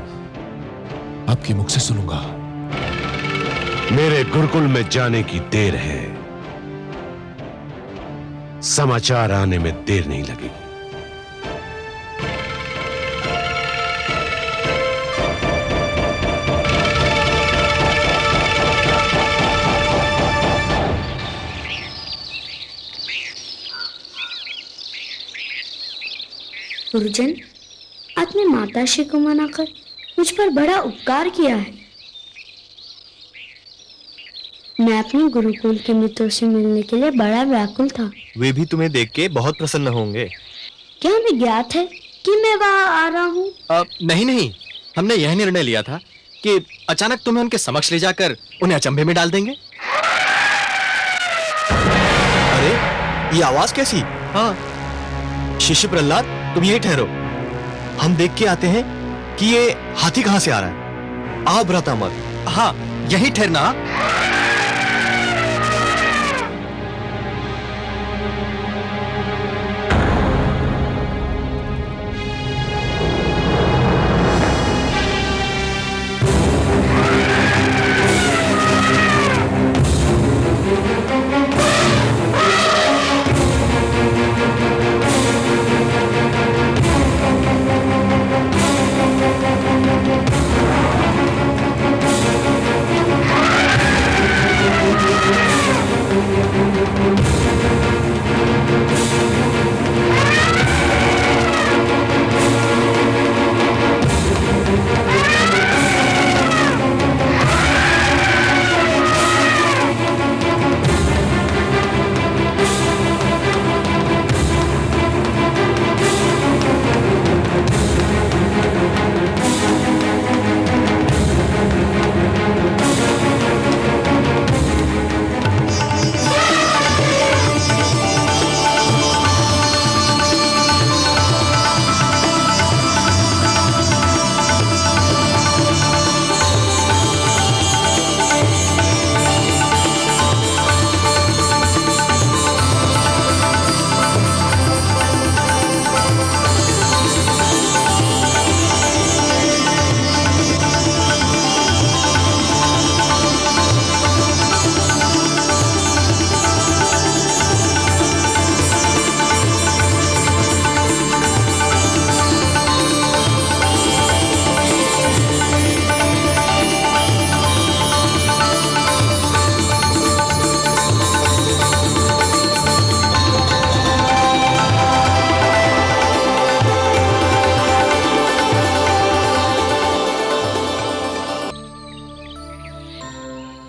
आपके मुख से सुनूंगा। मेरे गुरुकुल में जाने की देर है, समाचार आने में देर नहीं लगेगी। गुरुजन, आपने माताश्री को मनाकर मुझ पर बड़ा उपकार किया है। मैं अपने गुरुकुल के मित्रों से मिलने के लिए बड़ा व्याकुल था। वे भी तुम्हें देख के बहुत प्रसन्न होंगे। क्या हमें ज्ञात है कि मैं वहां आ रहा हूँ? नहीं, हमने यह निर्णय लिया था कि अचानक तुम्हें उनके समक्ष ले जाकर उन्हें अचंभे में डाल देंगे। अरे, ये आवाज कैसी? हाँ, शिष्य प्रहलाद, तुम यही ठहरो, हम देख के आते हैं कि ये हाथी कहां से आ रहा है। आओ भ्राता मत। हाँ, यही ठहरना।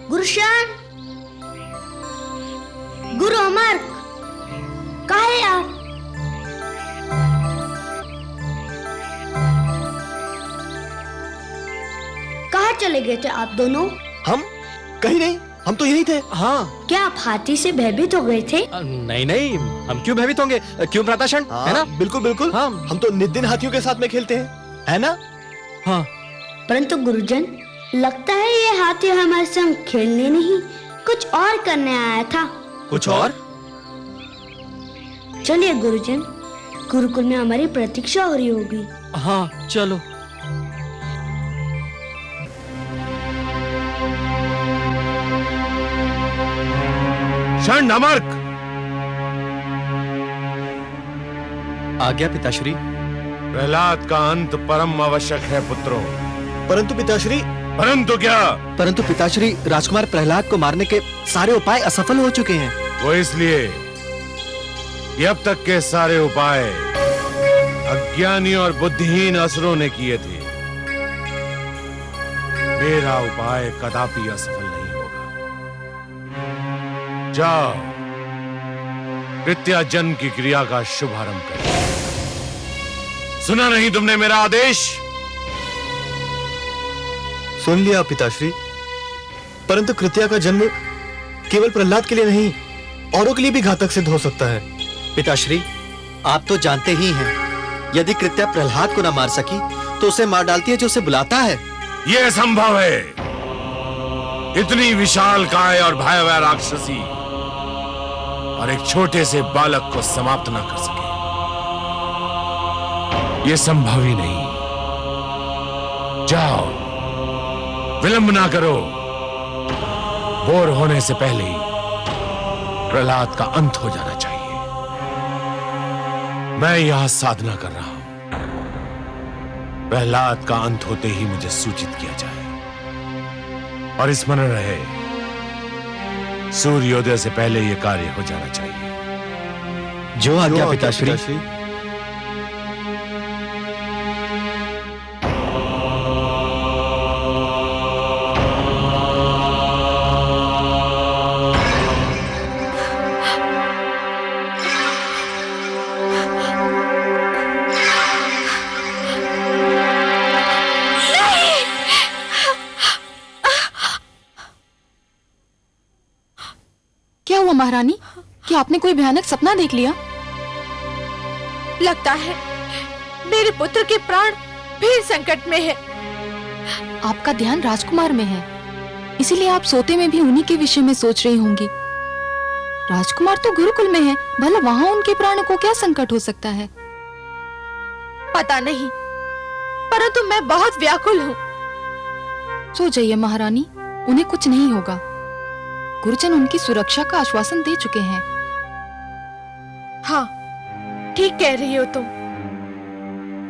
गुरुशान, गुरु अमर, कहाँ है आप? कहाँ चले गए थे आप दोनों? हम कहीं नहीं, हम तो यही थे। हाँ। क्या आप हाथी से भयभीत हो गए थे? नहीं, हम क्यों भयभीत होंगे? क्यों भ्राताशन? है ना? बिल्कुल बिल्कुल। हाँ, हम तो नित दिन हाथियों के साथ में खेलते हैं, है ना? हाँ। परंतु गुरुजन, लगता है ये हाथी हमारे संग खेलने नहीं, कुछ और करने आया था। कुछ और? चलिए गुरुजन, गुरुकुल में हमारी प्रतीक्षा हो रही होगी। हाँ, चलो। क्षण नमर्क। आज्ञा पिताश्री। प्रहलाद का अंत परम आवश्यक है पुत्रों। परंतु पिताश्री। परंतु क्या? परंतु पिताश्री, राजकुमार प्रहलाद को मारने के सारे उपाय असफल हो चुके हैं। वो इसलिए कि अब तक के सारे उपाय अज्ञानी और बुद्धिहीन असुरों ने किए थे, मेरा उपाय कदापि असफल नहीं होगा। जाओ, कृत्या जन्म की क्रिया का शुभारंभ करो। सुना नहीं तुमने मेरा आदेश? सुन लिया पिताश्री, परंतु कृत्या का जन्म केवल प्रहलाद के लिए नहीं, औरों के लिए भी घातक सिद्ध हो सकता है। पिताश्री, आप तो जानते ही हैं, यदि कृत्या प्रहलाद को न मार सकी तो उसे मार डालती है जो उसे बुलाता है। यह संभव है। इतनी विशाल काय और भयावह राक्षसी और एक छोटे से बालक को समाप्त ना कर सके, यह संभव ही नहीं। जाओ, विलंब ना करो। भोर होने से पहले ही प्रहलाद का अंत हो जाना चाहिए। मैं यहां साधना कर रहा हूं, प्रहलाद का अंत होते ही मुझे सूचित किया जाए। और स्मरण रहे, सूर्योदय से पहले यह कार्य हो जाना चाहिए। जो आज्ञा पिताश्री। क्या हुआ महारानी? क्या आपने कोई भयानक सपना देख लिया? लगता है मेरे पुत्र के प्राण फिर संकट में है। आपका ध्यान राजकुमार में है, इसीलिए आप सोते में भी उन्हीं के विषय में सोच रही होंगी। राजकुमार तो गुरुकुल में है, भला वहां उनके प्राण को क्या संकट हो सकता है? पता नहीं, परंतु मैं बहुत व्याकुल हूँ। सो जाइए महारानी, उन्हें कुछ नहीं होगा। गुरुजन उनकी सुरक्षा का आश्वासन दे चुके हैं। हाँ, ठीक कह रही हो तुम।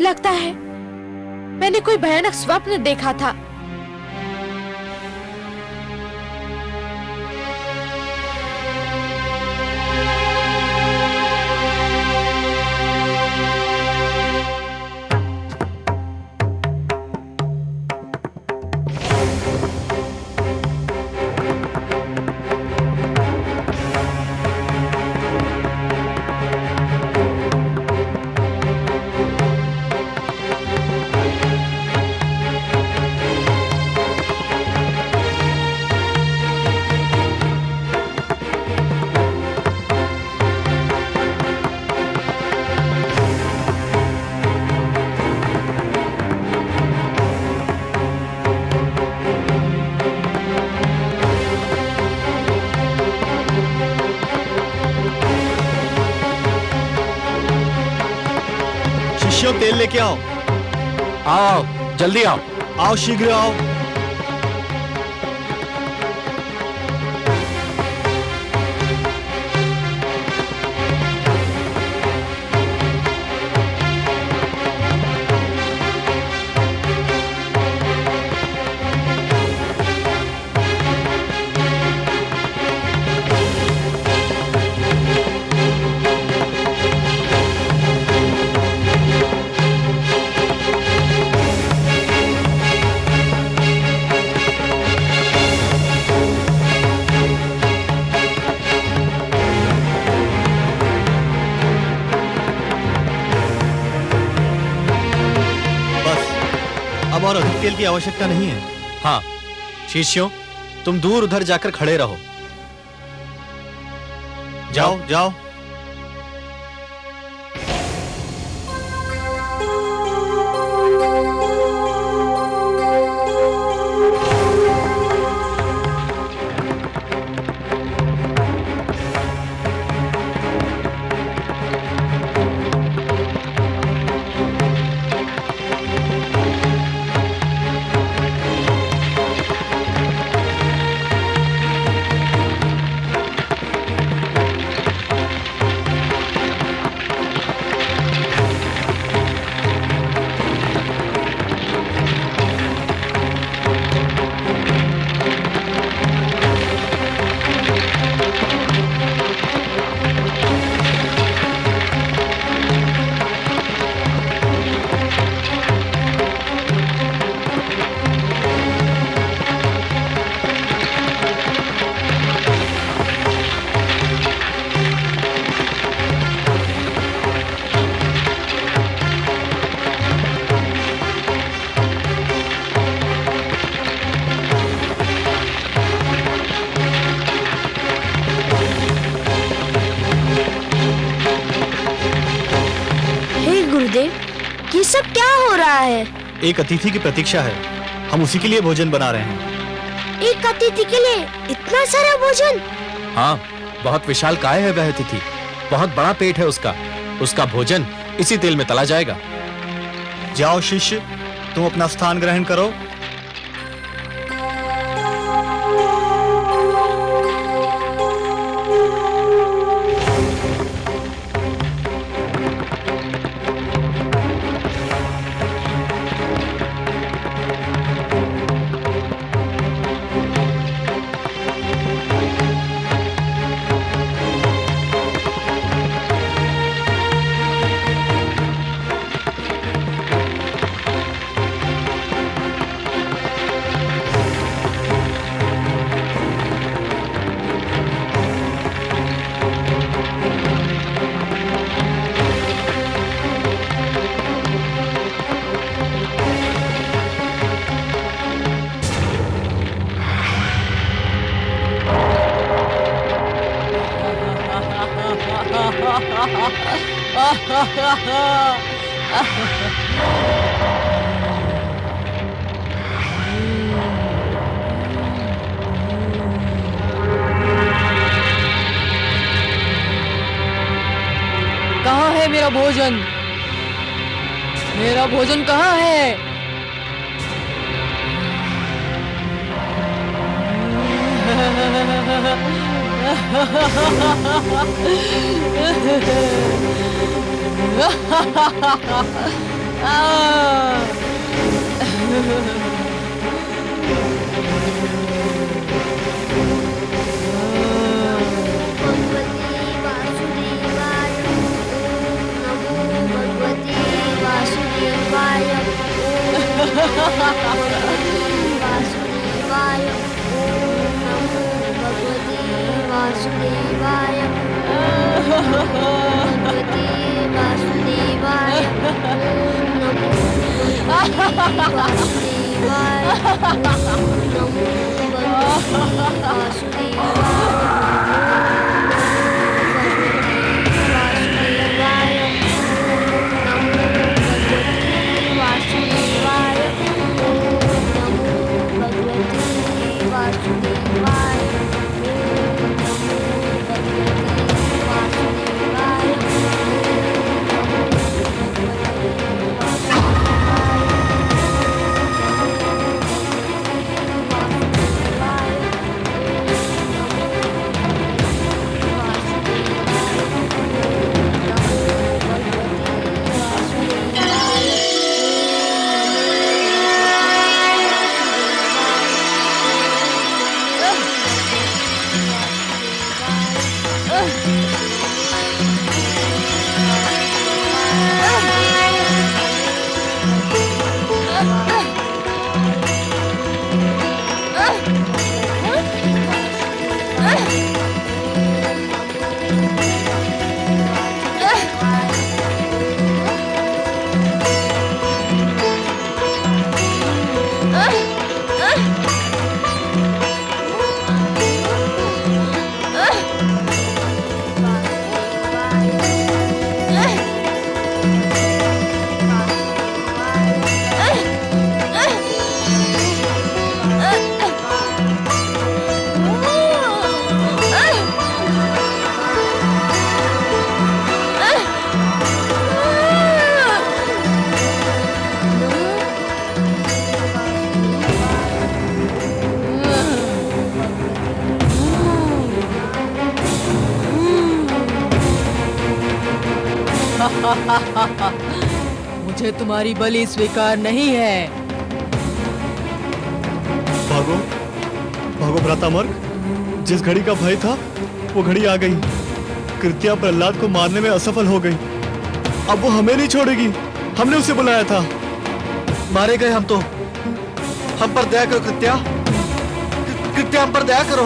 लगता है मैंने कोई भयानक स्वप्न देखा था। शिष्यों, तेल लेके आओ। आओ, जल्दी आओ। आओ, शीघ्र आओ। अब और अधिक तेल की आवश्यकता नहीं है। हाँ, शिष्यों, तुम दूर उधर जाकर खड़े रहो। जाओ जाओ। है? एक अतिथि की प्रतीक्षा है, हम उसी के लिए भोजन बना रहे हैं। एक अतिथि के लिए इतना सारा भोजन? हाँ, बहुत विशाल काय है वह अतिथि, बहुत बड़ा पेट है उसका। उसका भोजन इसी तेल में तला जाएगा। जाओ शिष्य, तुम अपना स्थान ग्रहण करो। कहाँ है मेरा भोजन? मेरा भोजन कहाँ है? मुझे तुम्हारी बलि स्वीकार नहीं है। भागो, भागो भ्रातामर्ग, जिस घड़ी का भय था वो घड़ी आ गई। कृत्या प्रहलाद को मारने में असफल हो गई। अब वो हमें नहीं छोड़ेगी। हमने उसे बुलाया था। मारे गए हम तो। हम पर दया करो कृत्या। कृत्या हम पर दया करो।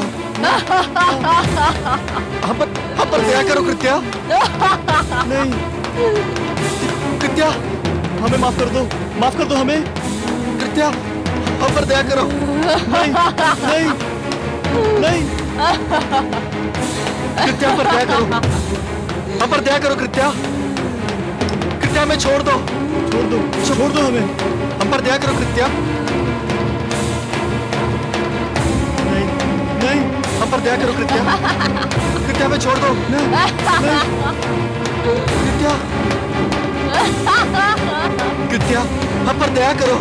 हम पर दया करो कृत्या। नहीं कृत्या, हमें माफ कर दो, माफ कर दो हमें। कृत्या, हम पर दया करो। नहीं नहीं नहीं, कृत्या पर दया करो। हम पर दया करो कृत्या। कृत्या हमें छोड़ दो हमें। हम पर दया करो कृत्या। नहीं, हम पर दया करो कृत्या। कृत्या हमें छोड़ दो। कृत्या हम पर दया करो।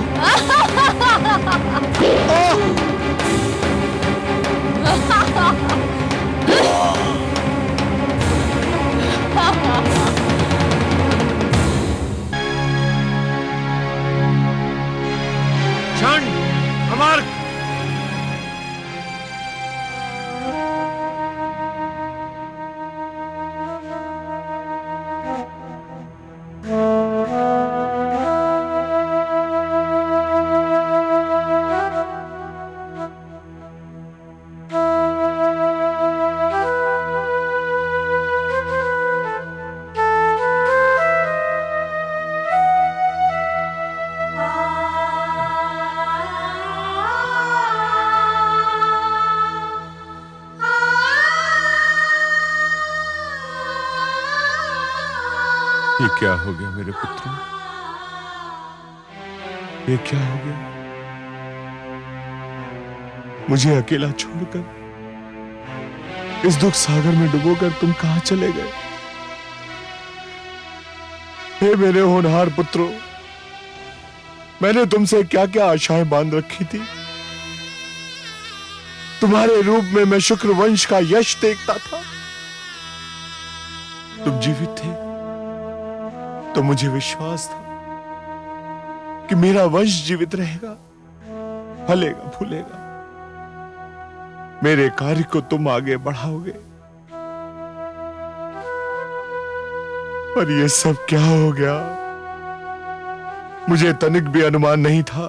क्षण अमर ये क्या हो गया मेरे पुत्र? ये क्या हो गया? मुझे अकेला छोड़कर इस दुख सागर में डुबोकर तुम कहां चले गए? हे मेरे होनहार पुत्रों, मैंने तुमसे क्या क्या आशाएं बांध रखी थी। तुम्हारे रूप में मैं शुक्र वंश का यश देखता था। तुम जीवित थे तो मुझे विश्वास था कि मेरा वंश जीवित रहेगा, फलेगा फूलेगा। मेरे कार्य को तुम आगे बढ़ाओगे। पर यह सब क्या हो गया? मुझे तनिक भी अनुमान नहीं था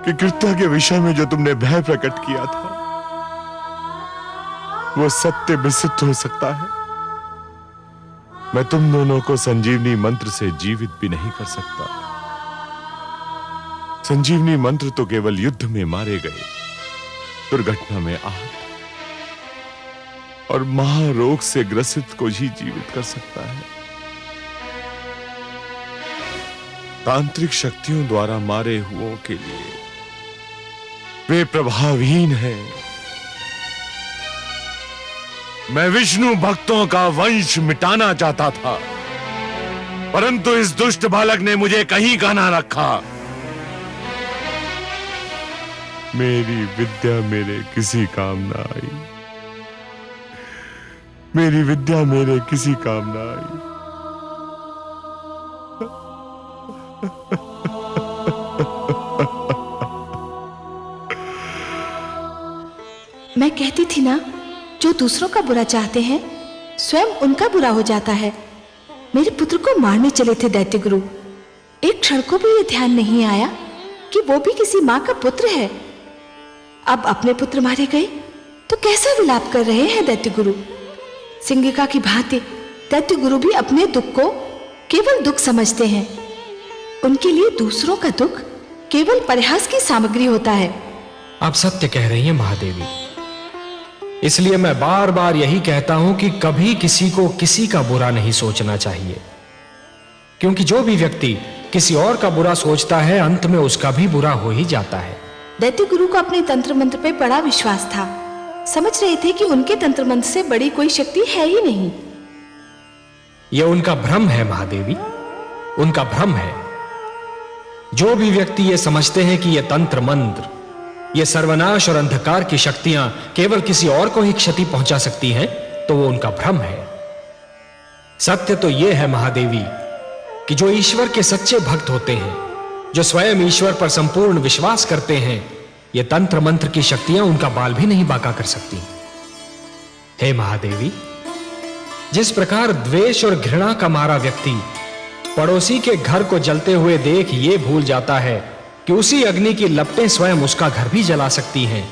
कि कृत्या के विषय में जो तुमने भय प्रकट किया था वो सत्य भी सिद्ध हो सकता है। मैं तुम दोनों को संजीवनी मंत्र से जीवित भी नहीं कर सकता। संजीवनी मंत्र तो केवल युद्ध में मारे गए, दुर्घटना में आहत और महारोग से ग्रसित को ही जीवित कर सकता है। तांत्रिक शक्तियों द्वारा मारे हुओं के लिए वे प्रभावहीन हैं। मैं विष्णु भक्तों का वंश मिटाना चाहता था, परंतु इस दुष्ट बालक ने मुझे कहीं का ना रखा। मेरी विद्या मेरे किसी काम ना आई। मेरी विद्या मेरे किसी काम ना आई। मैं कहती थी ना, जो दूसरों का बुरा चाहते हैं स्वयं उनका बुरा हो जाता है। मेरे पुत्र को मारने चले थे दैत्य गुरु। एक क्षण को भी ये ध्यान नहीं आया कि वो भी किसी माँ का पुत्र है। अब अपने पुत्र मारे गए तो कैसा विलाप कर रहे हैं दैत्य गुरु। सिंगिका की भांति दैत्य गुरु भी अपने दुख को केवल दुख समझते हैं। उनके लिए दूसरों का दुख केवल परिहास की सामग्री होता है। आप सत्य कह रही हैं महादेवी। इसलिए मैं बार बार यही कहता हूं कि कभी किसी को किसी का बुरा नहीं सोचना चाहिए, क्योंकि जो भी व्यक्ति किसी और का बुरा सोचता है अंत में उसका भी बुरा हो ही जाता है। दैत्य गुरु को अपने तंत्र मंत्र पे बड़ा विश्वास था। समझ रहे थे कि उनके तंत्र मंत्र से बड़ी कोई शक्ति है ही नहीं। यह उनका भ्रम है महादेवी, उनका भ्रम है। जो भी व्यक्ति ये समझते हैं कि यह तंत्र मंत्र, ये सर्वनाश और अंधकार की शक्तियां केवल किसी और को ही क्षति पहुंचा सकती हैं, तो वो उनका भ्रम है। सत्य तो यह है महादेवी कि जो ईश्वर के सच्चे भक्त होते हैं, जो स्वयं ईश्वर पर संपूर्ण विश्वास करते हैं, ये तंत्र मंत्र की शक्तियां उनका बाल भी नहीं बांका कर सकती। हे महादेवी, जिस प्रकार द्वेष और घृणा का मारा व्यक्ति पड़ोसी के घर को जलते हुए देख ये भूल जाता है कि उसी अग्नि की लपटें स्वयं उसका घर भी जला सकती हैं,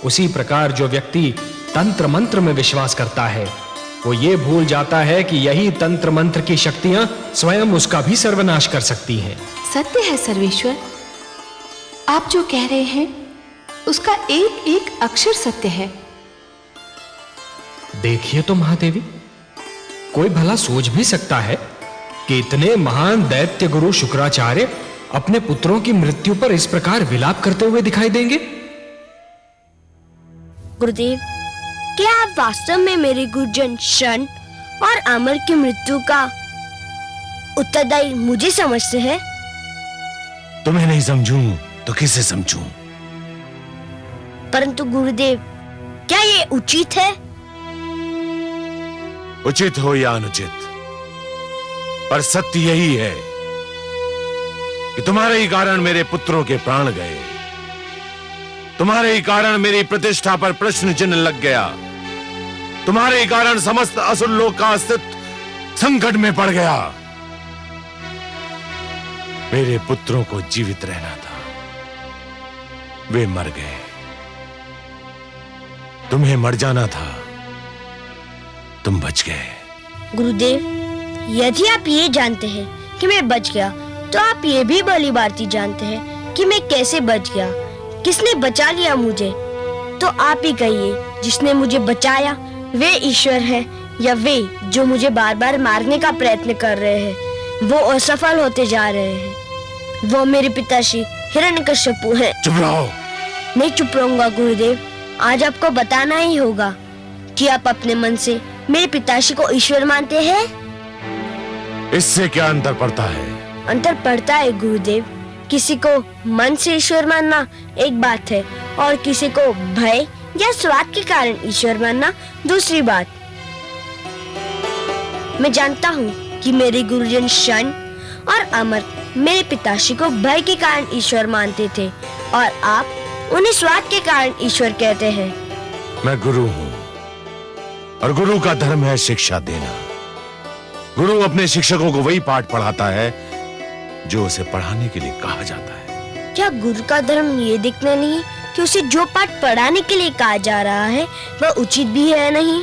उसी प्रकार जो व्यक्ति तंत्र मंत्र में विश्वास करता है वो ये भूल जाता है कि यही तंत्र मंत्र की शक्तियां स्वयं उसका भी सर्वनाश कर सकती हैं। सत्य है सर्वेश्वर, आप जो कह रहे हैं उसका एक एक अक्षर सत्य है। देखिए तो महादेवी, कोई भला सोच भी सकता है कि इतने महान दैत्य गुरु शुक्राचार्य अपने पुत्रों की मृत्यु पर इस प्रकार विलाप करते हुए दिखाई देंगे? गुरुदेव, क्या आप वास्तव में मेरे गुरुजन शन और अमर की मृत्यु का उत्तरदायी मुझे समझते हैं? तुम्हें नहीं समझूं तो किसे समझूं? परंतु गुरुदेव, क्या ये उचित है? उचित हो या अनुचित, पर सत्य यही है कि तुम्हारे ही कारण मेरे पुत्रों के प्राण गए, तुम्हारे ही कारण मेरी प्रतिष्ठा पर प्रश्न चिन्ह लग गया, तुम्हारे ही कारण समस्त असुर लोक का अस्तित्व संकट में पड़ गया। मेरे पुत्रों को जीवित रहना था, वे मर गए। तुम्हें मर जाना था, तुम बच गए। गुरुदेव, यदि आप ये जानते हैं कि मैं बच गया, तो आप ये भी भली भांति जानते हैं कि मैं कैसे बच गया, किसने बचा लिया मुझे। तो आप ही कहिए, जिसने मुझे बचाया वे ईश्वर है या वे जो मुझे बार बार मारने का प्रयत्न कर रहे हैं, वो असफल होते जा रहे हैं। वो मेरे पिताश्री हिरण्यकश्यपु हैं। चुप रहो। नहीं चुप रहूंगा गुरुदेव। आज आपको बताना ही होगा कि आप अपने मन से मेरे पिताश्री को ईश्वर मानते हैं। इससे क्या अंतर पड़ता है? अंतर पड़ता है गुरुदेव। किसी को मन से ईश्वर मानना एक बात है और किसी को भय या स्वार्थ के कारण ईश्वर मानना दूसरी बात। मैं जानता हूँ कि मेरे गुरुजन शन और अमर मेरे पिताश्री को भय के कारण ईश्वर मानते थे और आप उन्हें स्वार्थ के कारण ईश्वर कहते हैं। मैं गुरु हूँ और गुरु का धर्म है शिक्षा देना। गुरु अपने शिक्षकों को वही पाठ पढ़ाता है जो उसे पढ़ाने के लिए कहा जाता है। क्या गुरु का धर्म ये देखना नहीं कि उसे जो पाठ पढ़ाने के लिए कहा जा रहा है वह उचित भी है नहीं?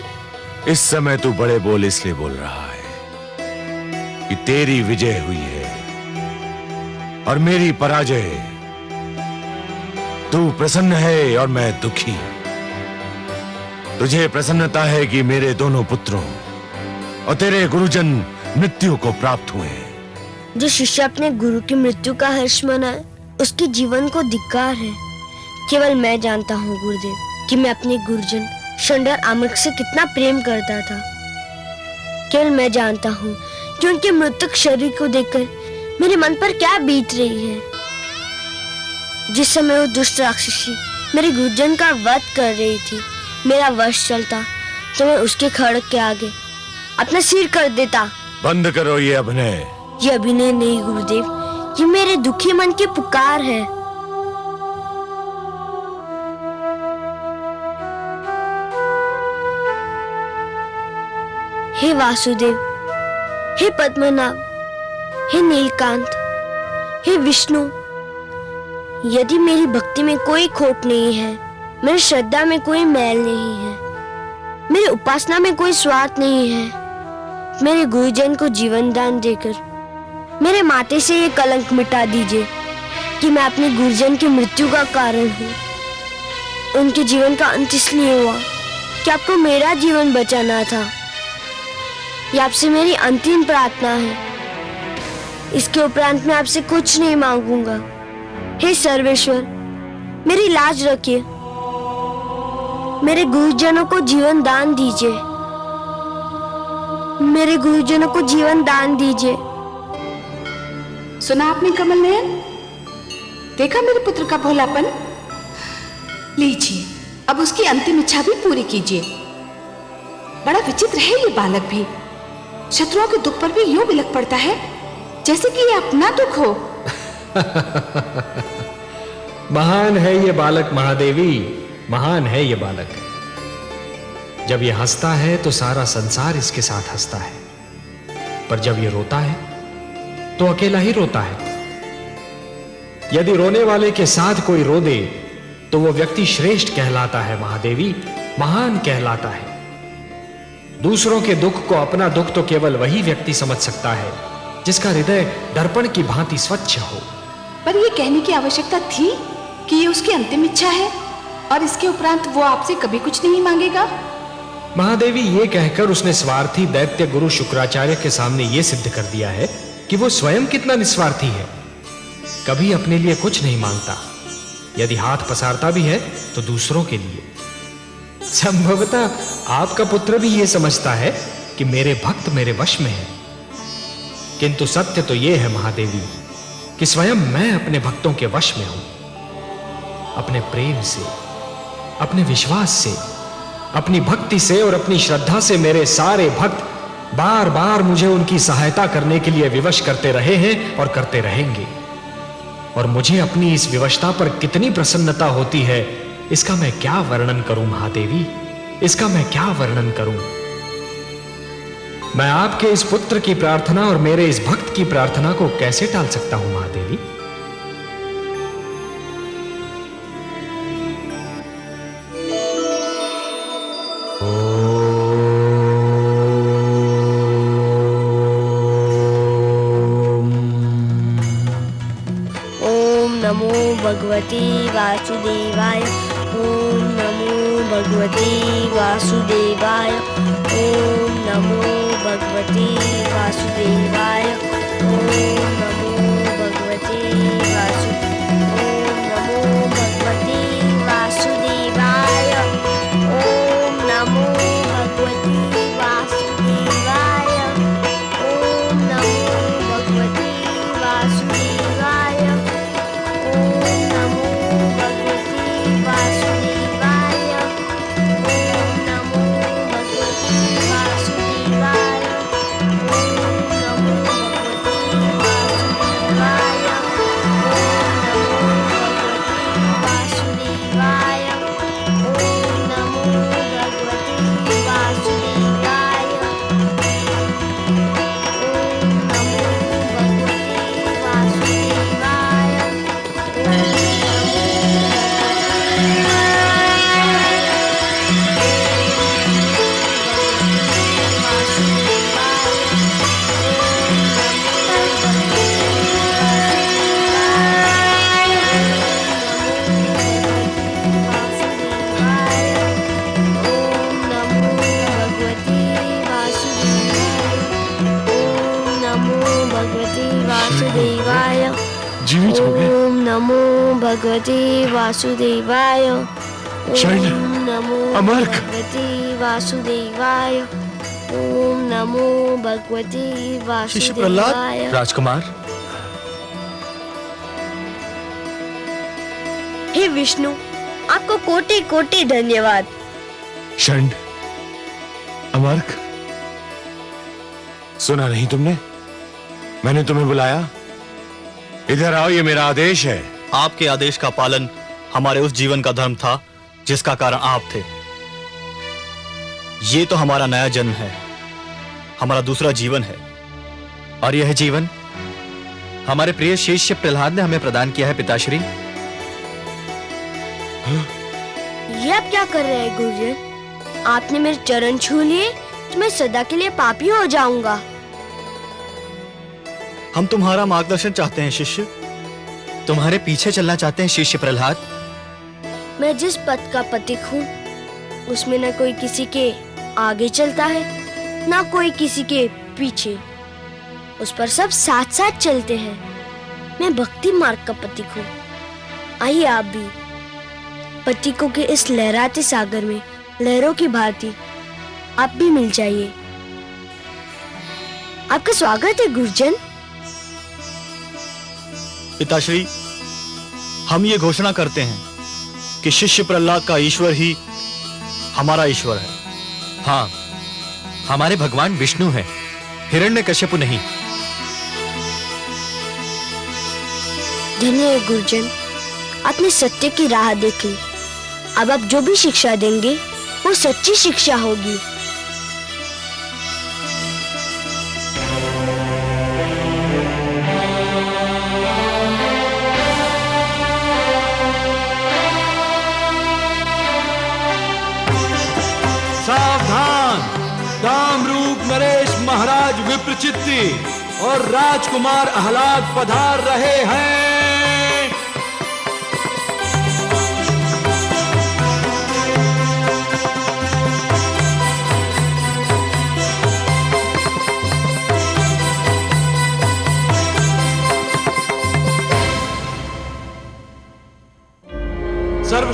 इस समय तू बड़े बोल इसलिए बोल रहा है कि तेरी विजय हुई है और मेरी पराजय। तू प्रसन्न है और मैं दुखी। तुझे प्रसन्नता है कि मेरे दोनों पुत्रों और तेरे गुरुजन मृत्यु को प्राप्त हुए। जो शिष्य अपने गुरु की मृत्यु का हर्ष मनाए उसके जीवन को धिक्कार है। केवल मैं जानता हूँ गुरुदेव कि मैं अपने गुरुजन शंडर आमक से कितना प्रेम करता था। केवल मैं जानता हूँ कि उनके मृतक शरीर को देखकर मेरे मन पर क्या बीत रही है। जिस समय वो दुष्ट राक्षसी मेरे गुरुजन का वध कर रही थी, मेरा वश चलता तो मैं उसके खड़क के आगे अपना सिर कर देता। बंद करो ये अभिनय। ये अभिनय नहीं गुरुदेव, ये मेरे दुखी मन की पुकार है। हे वासुदेव, हे पद्मनाभ, हे नीलकांत, हे विष्णु, यदि मेरी भक्ति में कोई खोट नहीं है, मेरी श्रद्धा में कोई मैल नहीं है, मेरी उपासना में कोई स्वार्थ नहीं है, मेरे गुरुजन को जीवन दान देकर मेरे माथे से ये कलंक मिटा दीजिए कि मैं अपने गुरुजन की मृत्यु का कारण हूँ। उनके जीवन का अंत इसलिए हुआ कि आपको मेरा जीवन बचाना था। ये आपसे मेरी अंतिम प्रार्थना है। इसके उपरांत मैं आपसे कुछ नहीं मांगूंगा। हे सर्वेश्वर, मेरी लाज रखिए। मेरे गुरुजनों को जीवन दान दीजिए। मेरे गुरुजनों को जीवन दान दीजिए। सुना आपने कमल नयन? देखा मेरे पुत्र का भोलापन? लीजिए, अब उसकी अंतिम इच्छा भी पूरी कीजिए। बड़ा विचित्र है ये बालक भी। शत्रुओं के दुख पर भी यूं बिलख पड़ता है जैसे कि ये अपना दुख हो। महान है ये बालक महादेवी, महान है ये बालक। जब ये हंसता है तो सारा संसार इसके साथ हंसता है, पर जब ये रोता है तो अकेला ही रोता है। यदि रोने वाले के साथ कोई रो दे तो वो व्यक्ति श्रेष्ठ कहलाता है महादेवी, महान कहलाता है। दूसरों के दुख को अपना दुख तो केवल वही व्यक्ति समझ सकता है जिसका हृदय दर्पण की भांति स्वच्छ हो। पर ये कहने की आवश्यकता थी कि ये उसकी अंतिम इच्छा है और इसके उपरांत वो आपसे कभी कुछ नहीं मांगेगा? महादेवी, ये कहकर उसने स्वार्थी दैत्य गुरु शुक्राचार्य के सामने ये सिद्ध कर दिया है कि वो स्वयं कितना निस्वार्थी है, कभी अपने लिए कुछ नहीं मांगता, यदि हाथ पसारता भी है तो दूसरों के लिए। संभवतः आपका पुत्र भी ये समझता है कि मेरे भक्त मेरे वश में हैं, किंतु सत्य तो यह है महादेवी कि स्वयं मैं अपने भक्तों के वश में हूं। अपने प्रेम से, अपने विश्वास से, अपनी भक्ति से और अपनी श्रद्धा से मेरे सारे भक्त बार बार मुझे उनकी सहायता करने के लिए विवश करते रहे हैं और करते रहेंगे। और मुझे अपनी इस विवशता पर कितनी प्रसन्नता होती है, इसका मैं क्या वर्णन करूं महादेवी, इसका मैं क्या वर्णन करूं। मैं आपके इस पुत्र की प्रार्थना और मेरे इस भक्त की प्रार्थना को कैसे टाल सकता हूं महादेवी। ओम नमो भगवते वासुदेवाय। ओम नमो भगवते वासुदेवाय। ओम नमो भगवते वासुदेवाय। ओम नमो भगवते वासु ओम नमो भगवते वासुदेवाय। ओम नमो भगवते वासुदेवाय। ओम नमो भगवते वासुदेवाय। ओम नमो भगवते वासुदेवाय। ओम नमो भगवते वासुदेवाय। जीवित हो गए। ओम नमो भगवते वासुदेवाय। शरण। ओम नमो अमर्क। भगवते वासुदेवाय। ओम नमो भगवते शिष्य प्रहलाद। वासुदेवाय। राजकुमार, हे विष्णु, आपको कोटि कोटि धन्यवाद। शरण, अमर्क, सुना नहीं तुमने? मैंने तुम्हें बुलाया। इधर आओ, ये मेरा आदेश है। आपके आदेश का पालन हमारे उस जीवन का धर्म था जिसका कारण आप थे। ये तो हमारा नया जन्म है, हमारा दूसरा जीवन है, और यह जीवन हमारे प्रिय शिष्य प्रहलाद ने हमें प्रदान किया है पिताश्री। ये आप क्या कर रहे हैं गुरुजन? आपने मेरे चरण छू लिए तो मैं सदा के लिए पापी हो जाऊंगा। हम तुम्हारा मार्गदर्शन चाहते हैं शिष्य, तुम्हारे पीछे चलना चाहते हैं शिष्य प्रहलाद। मैं जिस पथ का पथिक हूँ उसमें न कोई किसी के आगे चलता है न कोई किसी के पीछे, उस पर सब साथ साथ चलते हैं। मैं भक्ति मार्ग का पथिक हूँ। आइए आप भी पथिकों के इस लहराते सागर में लहरों की भांति आप भी मिल जाइए। आपका स्वागत है गुरुजन। पिताश्री, हम ये घोषणा करते हैं कि शिष्य प्रहलाद का ईश्वर ही हमारा ईश्वर है। हाँ, हमारे भगवान विष्णु हैं, हिरण्यकश्यपु नहीं। धन्य है गुरुजन, आपने सत्य की राह देख ली। अब आप जो भी शिक्षा देंगे वो सच्ची शिक्षा होगी। सावधान, कामरूप नरेश महाराज विप्रचित्ति और राजकुमार आह्लाद पधार रहे हैं।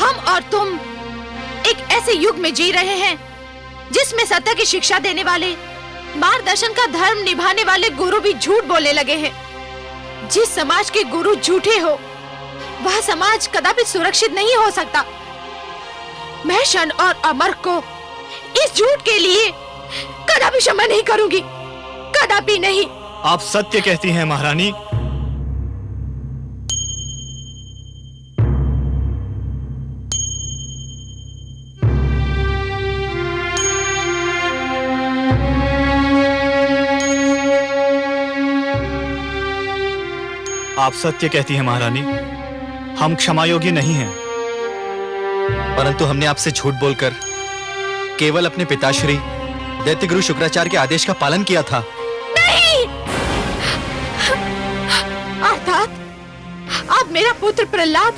हम और तुम एक ऐसे युग में जी रहे हैं जिसमें सत्य की शिक्षा देने वाले, मार्गदर्शन का धर्म निभाने वाले गुरु भी झूठ बोलने लगे हैं। जिस समाज के गुरु झूठे हो, वह समाज कदापि सुरक्षित नहीं हो सकता। मैं शन और अमर को इस झूठ के लिए कदापि क्षमा नहीं करूंगी, कदापि नहीं। आप सत्य कहती हैं महारानी। आप सत्य कहती हैं महारानी, हम क्षमा योग्य नहीं हैं। परंतु हमने आपसे झूठ बोलकर केवल अपने पिताश्री दैत्य गुरु शुक्राचार्य के आदेश का पालन किया था। नहीं! अर्थात अब मेरा पुत्र प्रहलाद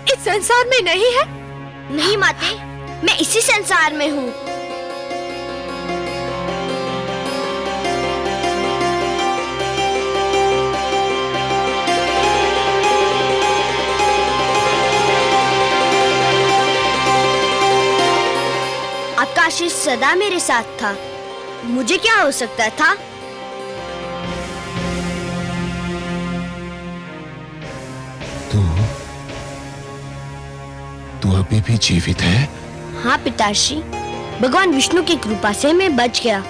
इस संसार में नहीं है? नहीं माते, मैं इसी संसार में हूँ। आपका आशीष सदा मेरे साथ था, मुझे क्या हो सकता था? तू अभी भी जीवित है? हाँ पिताश्री, भगवान विष्णु की कृपा से मैं बच गया।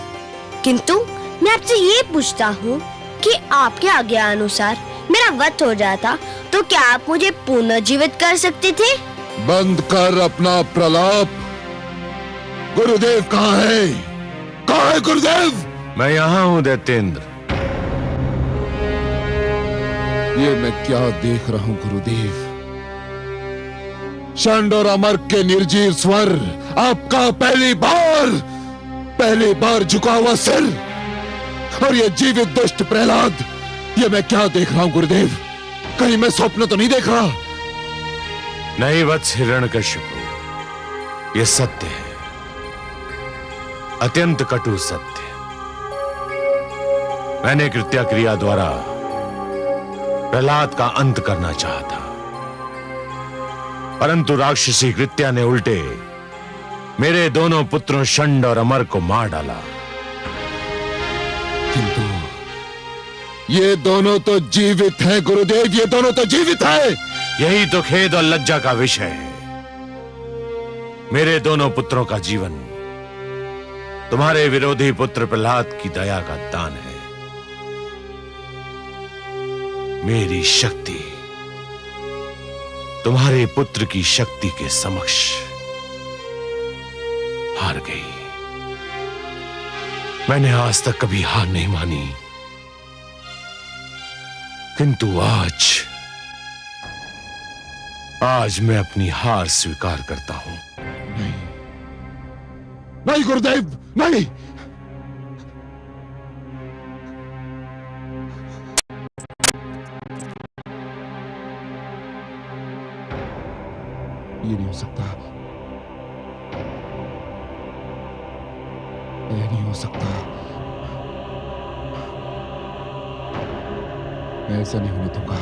किंतु मैं आपसे ये पूछता हूँ कि आपके आज्ञा अनुसार मेरा वध हो जाता तो क्या आप मुझे पुनः जीवित कर सकते थे? बंद कर अपना प्रलाप। गुरुदेव कहाँ है? कहाँ है गुरुदेव? मैं यहाँ हूँ दैत्येंद्र। ये मैं क्या देख रहा हूँ गुरुदेव? षंड और अमर के निर्जीव स्वर, आपका पहली बार झुका हुआ सिर, और ये जीवित दुष्ट प्रहलाद, ये मैं क्या देख रहा हूँ गुरुदेव? कहीं मैं स्वप्न तो नहीं देख रहा? नहीं वत्स हिरण्यकशिपु, ये सत्य है, अत्यंत कटु सत्य। मैंने कृत्या क्रिया द्वारा प्रहलाद का अंत करना चाहा था, परंतु राक्षसी कृत्या ने उल्टे मेरे दोनों पुत्रों षंड और अमर को मार डाला। किंतु ये दोनों तो जीवित हैं गुरुदेव, ये दोनों तो जीवित हैं। यही तो खेद और लज्जा का विषय है। मेरे दोनों पुत्रों का जीवन तुम्हारे विरोधी पुत्र प्रहलाद की दया का दान है। मेरी शक्ति तुम्हारे पुत्र की शक्ति के समक्ष हार गई। मैंने आज तक कभी हार नहीं मानी, किंतु आज मैं अपनी हार स्वीकार करता हूं। नहीं गुरुदेव, नहीं। ये नहीं हो सकता, ये नहीं हो सकता। मैं ऐसा नहीं होने दूंगा,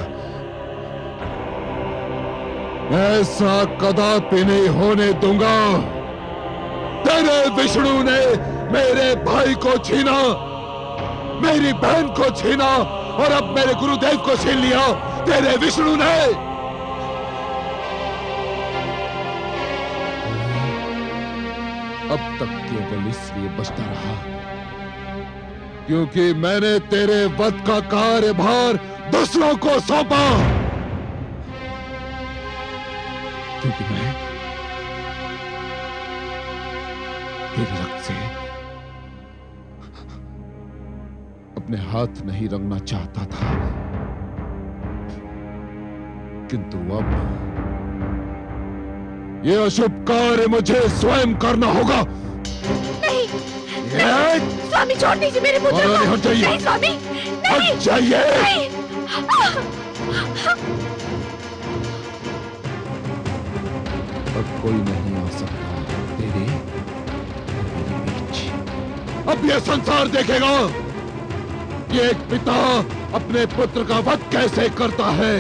ऐसा कदापि नहीं होने दूंगा। तेरे विष्णु ने मेरे भाई को छीना, मेरी बहन को छीना, और अब मेरे गुरुदेव को छीन लिया तेरे विष्णु ने। अब तक केवल इसलिए बचता रहा क्योंकि मैंने तेरे वध का कार्यभार दूसरों को सौंपा। क्योंकि मैं तेरे रक्त से अपने हाथ नहीं रंगना चाहता था, किंतु अब ये अशुभ कार्य मुझे स्वयं करना होगा। नहीं, स्वामी छोड़ दीजिए मेरे पुत्र को। हट जाइए। नहीं स्वामी, नहीं। हट जाइए। नहीं। अब कोई नहीं आ सकता तेरे मेरे बीच। अब ये संसार देखेगा ये एक पिता अपने पुत्र का वध कैसे करता है।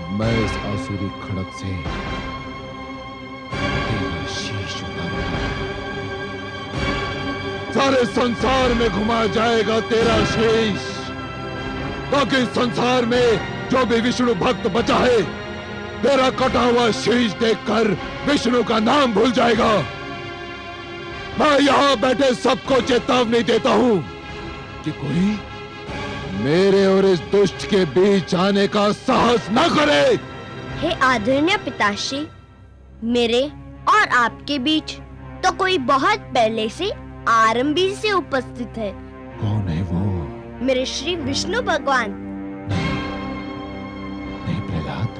अब मैं इस आसुरी खड़क से तेरा शीश उतारूंगा। सारे संसार में घुमा जाएगा तेरा शीश, ताकि संसार में जो भी विष्णु भक्त बचा है तेरा कटा हुआ शीश देखकर विष्णु का नाम भूल जाएगा। मैं यहां बैठे सबको चेतावनी देता हूं कि कोई मेरे और इस दुष्ट के बीच आने का साहस न करे। हे आदरणीय पिताश्री, मेरे और आपके बीच तो कोई बहुत पहले से आरंभी से उपस्थित है। कौन है वो? मेरे श्री विष्णु भगवान। नहीं प्रहलाद,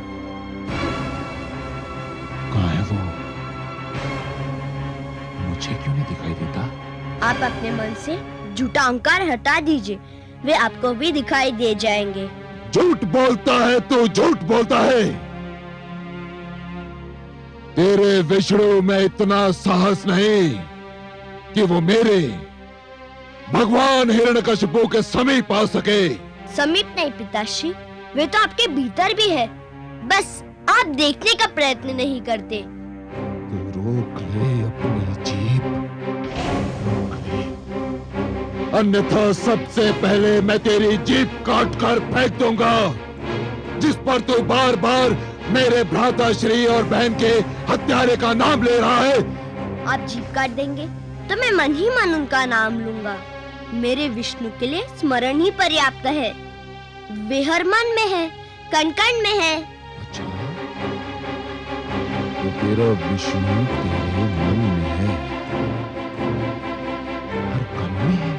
कहाँ है वो? मुझे क्यों नहीं दिखाई देता? आप अपने मन से झूठा अहंकार हटा दीजिए, वे आपको भी दिखाई दे जाएंगे। झूठ बोलता है तू, झूठ बोलता है। तेरे विष्णु में इतना साहस नहीं कि वो मेरे भगवान हिरण्यकशिपु के समीप आ सके। समीप नहीं पिताश्री, वे तो आपके भीतर भी है, बस आप देखने का प्रयत्न नहीं करते। तू रोक ले अपनी जीभ, रोक ले, अन्यथा सबसे पहले मैं तेरी जीभ काट कर फेंक दूंगा, जिस पर तू बार बार मेरे भ्राताश्री और बहन के हत्यारे का नाम ले रहा है। आप जीभ काट देंगे तो मैं मन ही मन उनका नाम लूंगा। मेरे विष्णु के लिए स्मरण ही पर्याप्त है। वे हर मन में है, कण कण में है। अच्छा, तो तेरा विष्णु तेरे मन में है, हर कण में है।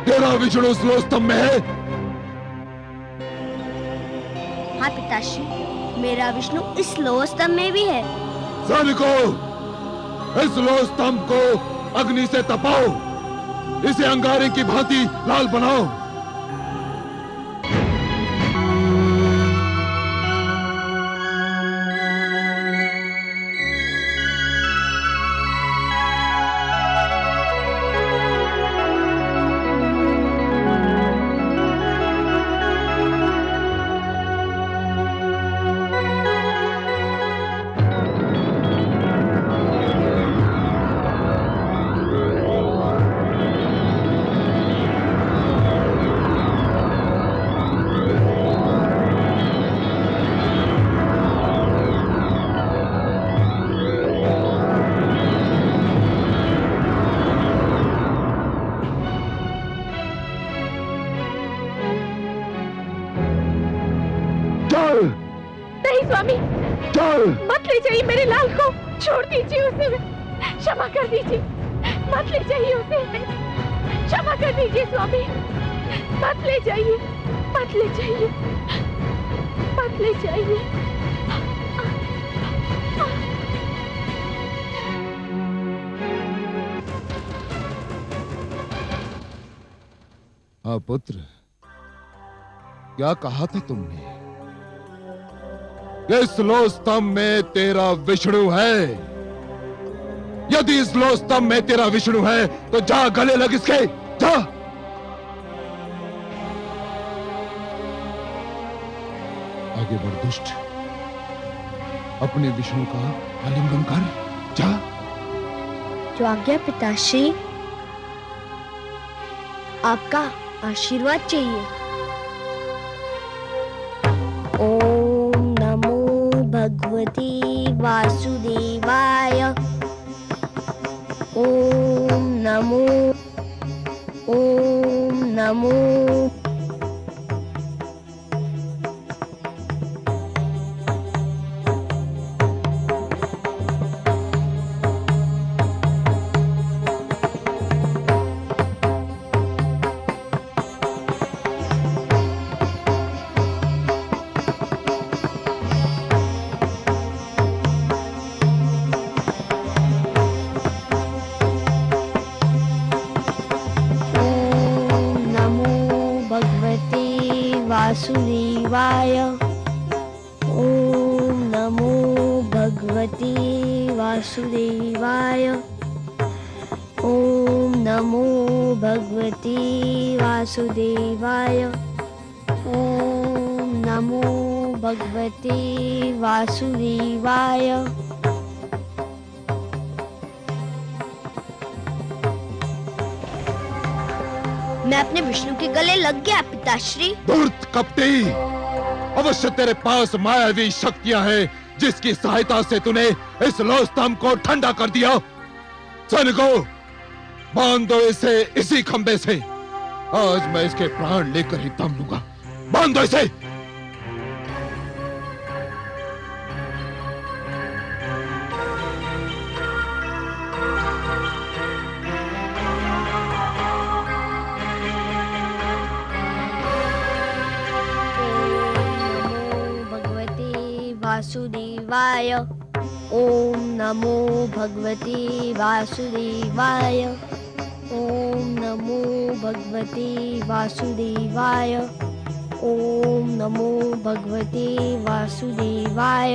तेरा विष्णु स्लोस्तम में है? हाँ पिताश्री, मेरा विष्णु इस लोह स्तंभ में भी है। सैनिकों, इस लोह स्तंभ को अग्नि से तपाओ, इसे अंगारे की भांति लाल बनाओ। नहीं स्वामी, मत ले जाइए मेरे लाल को, छोड़ दीजिए उसे, क्षमा कर दीजिए, मत ले जाइए उसे, क्षमा कर दीजिए स्वामी, मत ले जाइए, मत ले जाइए, मत ले जाइए। हाँ पुत्र, क्या कहा था तुमने? इस लोह स्तंभ में तेरा विष्णु है। यदि इस लोह स्तंभ में तेरा विष्णु है तो जा गले लग इसके, जा। आगे बढ़ दुष्ट, अपने विष्णु का आलिंगन कर, जा। जो आज्ञा पिताश्री, आपका आशीर्वाद चाहिए। ओम नमो भगवते वासुदेवाय। ओम नमो, ओम नमो। वासुदेवाय। ओम नमो भगवते वासुदेवाय। ओम नमो भगवते वासुदेवाय। ओम नमो भगवते वासुदेवाय। मैं अपने विष्णु के गले लग गया पिताश्री। धूर्त कपटी, अवश्य तेरे पास मायावी शक्तियां हैं जिसकी सहायता से तूने इस लौह स्तंभ को ठंडा कर दिया। सैनिकों, बांध दो इसे इसी खंबे से। आज मैं इसके प्राण लेकर ही दम लूंगा। बांध दो इसे। वासुदेवाय। ओम नमो भगवते वासुदेवाय। ओम नमो भगवते वासुदेवाय। ओम नमो भगवते वासुदेवाय।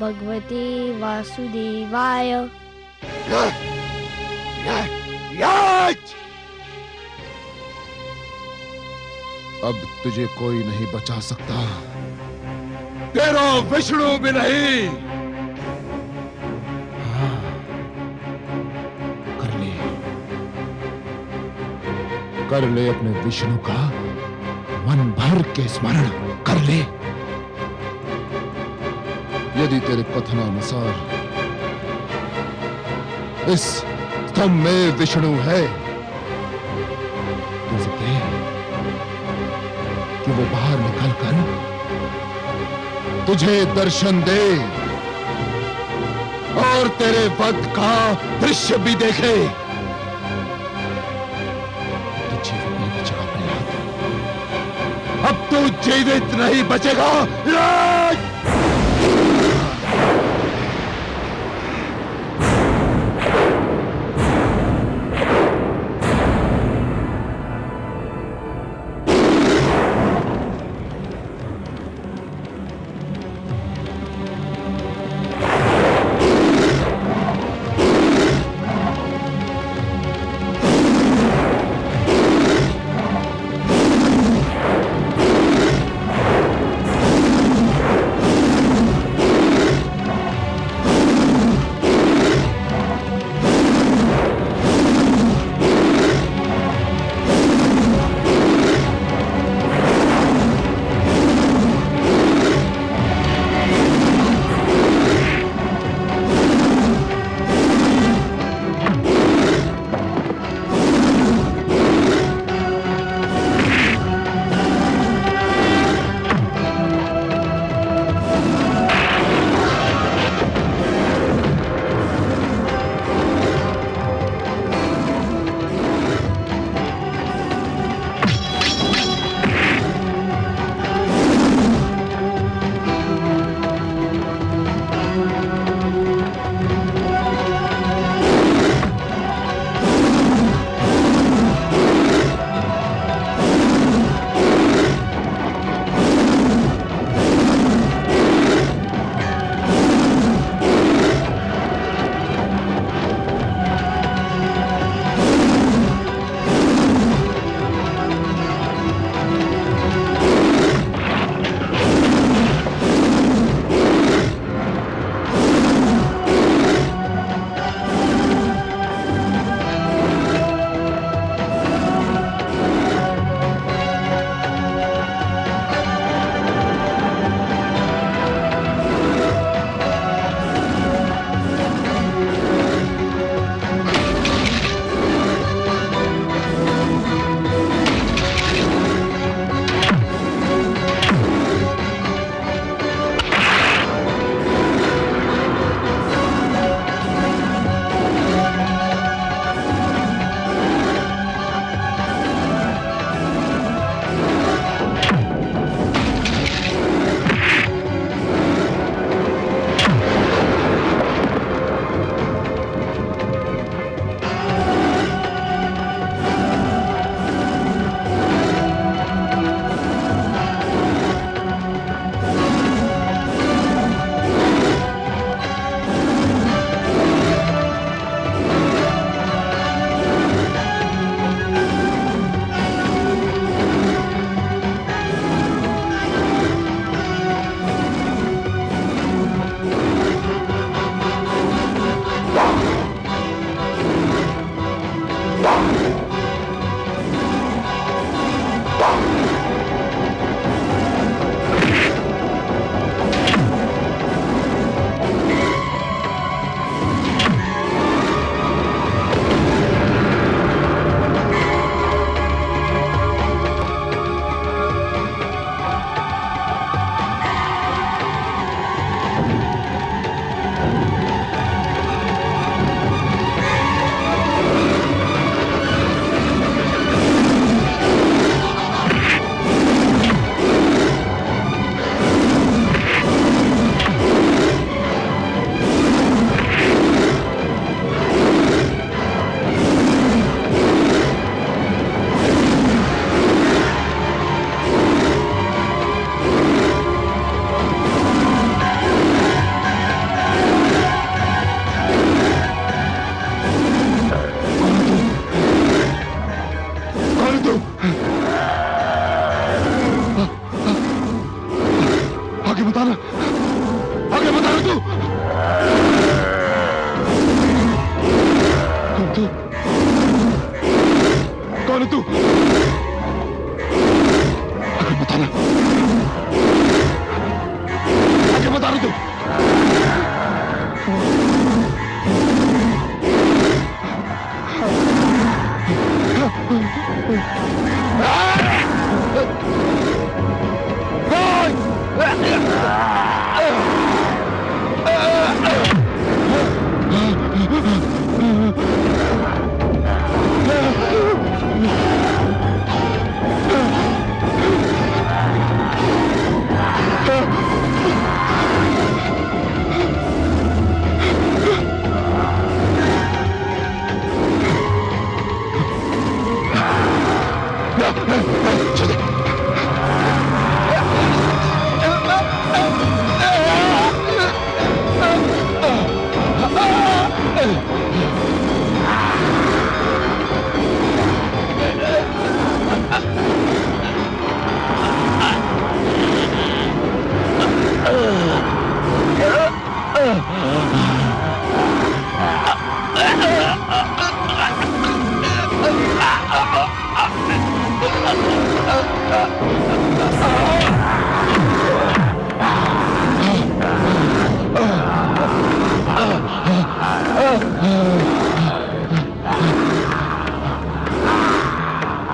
भगवते वासुदेवाय। अब तुझे कोई नहीं बचा सकता, तेरा विष्णु भी नहीं। हाँ, कर ले अपने विष्णु का मन भर के स्मरण कर ले। यदि तेरे कथनानुसार इस स्तंभ में विष्णु है तो उसे कि वो बाहर निकलकर तुझे दर्शन दे और तेरे वध का दृश्य भी देखे। अब तू जीवित नहीं बचेगा। तू? कौन है तू? आगे बताना, आगे बता रहा तू।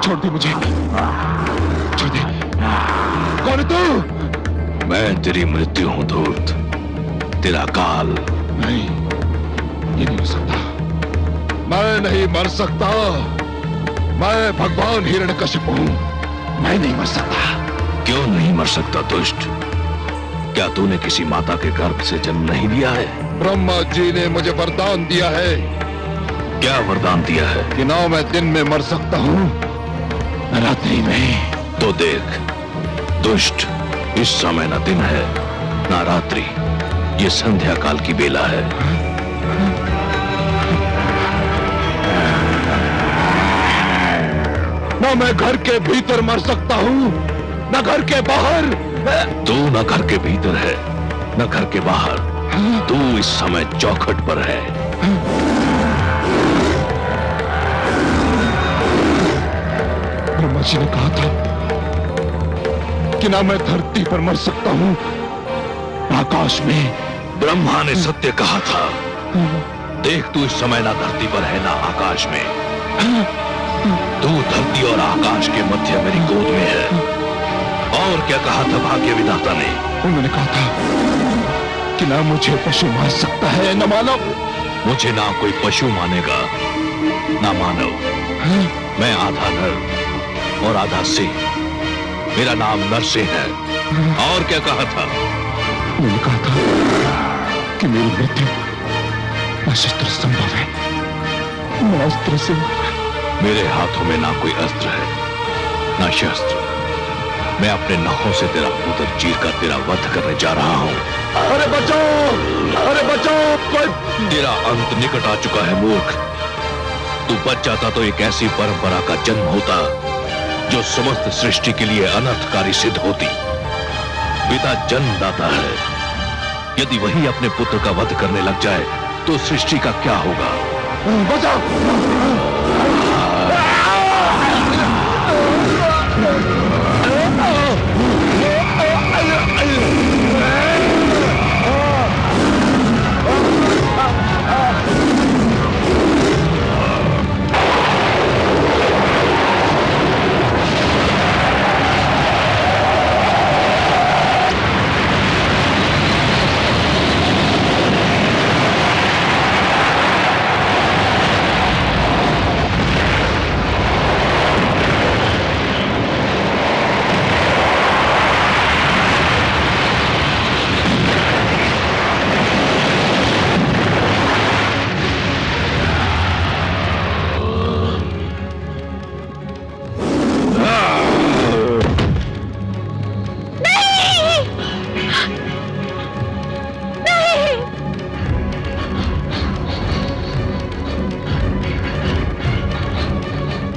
छोड़ दे मुझे, छोड़ दे। कौन है तू? मैं तेरी मृत्यु हूं धूर्त, तेरा काल। नहीं, ये नहीं हो सकता। मैं नहीं मर सकता। मैं भगवान हिरण्यकशिपु हूं। मैं नहीं मर सकता। क्यों नहीं मर सकता दुष्ट? क्या तूने किसी माता के गर्भ से जन्म नहीं लिया है? ब्रह्मा जी ने मुझे वरदान दिया है। क्या वरदान दिया है? कि ना मैं दिन में मर सकता हूं, रात्रि में। तो देख दुष्ट, इस समय ना दिन है ना रात्रि, ये संध्या काल की बेला है। ना मैं घर के भीतर मर सकता हूं, ना घर के बाहर। तू न घर के भीतर है न घर के बाहर, तू इस समय चौखट पर है। ब्रह्मा जी ने कहा था कि ना मैं धरती पर मर सकता हूं, आकाश में। ब्रह्मा ने सत्य कहा था। देख, तू इस समय ना धरती पर है ना आकाश में। तू धरती और आकाश के मध्य मेरी गोद में है। और क्या कहा था भाग्य विधाता ने? उन्होंने कहा था कि ना मुझे पशु मान सकता है न मानव। मुझे ना कोई पशु मानेगा ना मानव। मैं आधा नर और आधा सिंह। मेरा नाम नरसिंह है। और क्या कहा था? उन्होंने कहा था कि मेरी मृत्यु अशस्त्र संभव है, न अस्त्र से। मेरे हाथों में ना कोई अस्त्र है ना शस्त्र। मैं अपने नखों से तेरा उदर चीर कर तेरा वध करने जा रहा हूं। अरे बचाओ, अरे बचाओ, कोई। तेरा अंत निकट आ चुका है मूर्ख। तू बच जाता तो एक ऐसी परंपरा का जन्म होता जो समस्त सृष्टि के लिए अनर्थकारी सिद्ध होती। पिता जन्मदाता है, यदि वही अपने पुत्र का वध करने लग जाए तो सृष्टि का क्या होगा? बचाओ।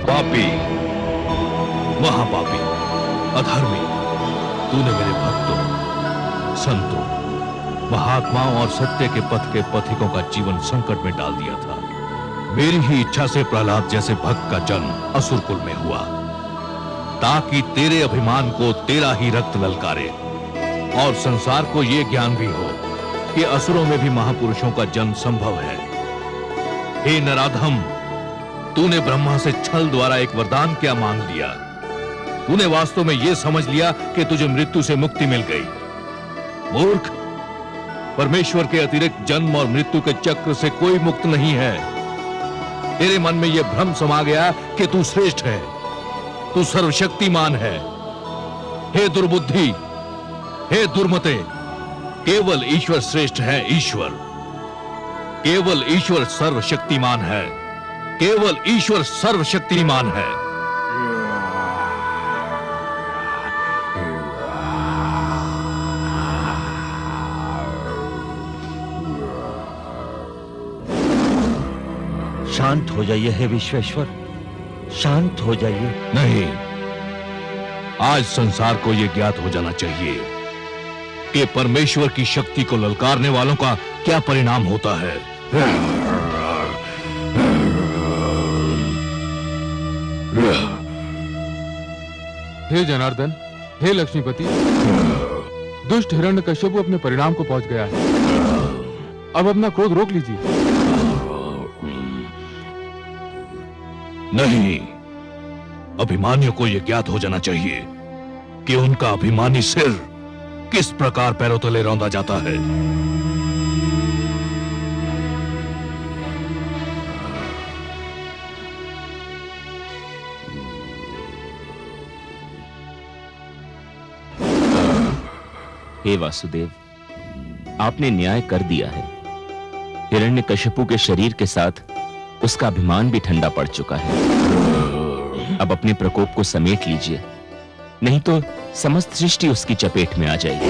पापी, महापापी, अधर्मी, तूने मेरे भक्तों, संतों महात्माओं और सत्य के पथ के पथिकों का जीवन संकट में डाल दिया था। मेरी ही इच्छा से प्रहलाद जैसे भक्त का जन्म असुर कुल में हुआ, ताकि तेरे अभिमान को तेरा ही रक्त ललकारे और संसार को यह ज्ञान भी हो कि असुरों में भी महापुरुषों का जन्म संभव है। हे नराधम, तूने ब्रह्मा से छल द्वारा एक वरदान क्या मांग लिया? तूने वास्तव में यह समझ लिया कि तुझे मृत्यु से मुक्ति मिल गई। मूर्ख, परमेश्वर के अतिरिक्त जन्म और मृत्यु के चक्र से कोई मुक्त नहीं है। तेरे मन में यह भ्रम समा गया कि तू श्रेष्ठ है, तू सर्वशक्तिमान है। हे दुर्बुद्धि, हे दुर्मते, केवल ईश्वर श्रेष्ठ है। ईश्वर, केवल ईश्वर सर्वशक्तिमान है, केवल ईश्वर सर्वशक्तिमान है। शांत हो जाइए हे विश्वेश्वर, शांत हो जाइए। नहीं, आज संसार को यह ज्ञात हो जाना चाहिए कि परमेश्वर की शक्ति को ललकारने वालों का क्या परिणाम होता है। हे जनार्दन, हे लक्ष्मीपति, दुष्ट हिरण्यकश्यप अपने परिणाम को पहुंच गया है। अब अपना क्रोध रोक लीजिए। नहीं, अभिमानियों को यह ज्ञात हो जाना चाहिए कि उनका अभिमानी सिर किस प्रकार पैरों तले रौंदा जाता है। हे वासुदेव, आपने न्याय कर दिया है। हिरण्यकश्यपु के शरीर के साथ उसका अभिमान भी ठंडा पड़ चुका है। अब अपने प्रकोप को समेट लीजिए, नहीं तो समस्त सृष्टि उसकी चपेट में आ जाएगी।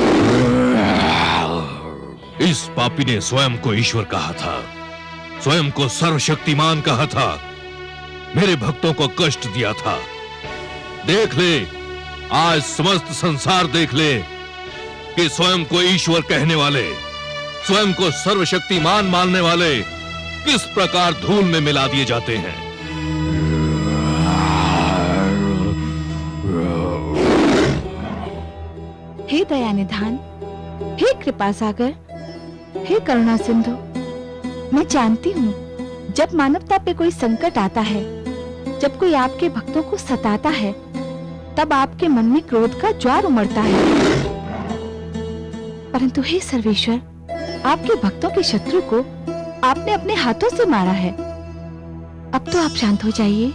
इस पापी ने स्वयं को ईश्वर कहा था, स्वयं को सर्वशक्तिमान कहा था, मेरे भक्तों को कष्ट दिया था। देख ले, आज समस्त संसार देख ले कि स्वयं को ईश्वर कहने वाले, स्वयं को सर्वशक्तिमान मानने वाले किस प्रकार धूल में मिला दिए जाते हैं। हे दया निधान, हे कृपा सागर, हे करुणा सिंधु, मैं जानती हूँ जब मानवता पे कोई संकट आता है, जब कोई आपके भक्तों को सताता है, तब आपके मन में क्रोध का ज्वार उमड़ता है। परंतु हे सर्वेश्वर, आपके भक्तों के शत्रु को आपने अपने हाथों से मारा है। अब तो आप शांत हो जाइए।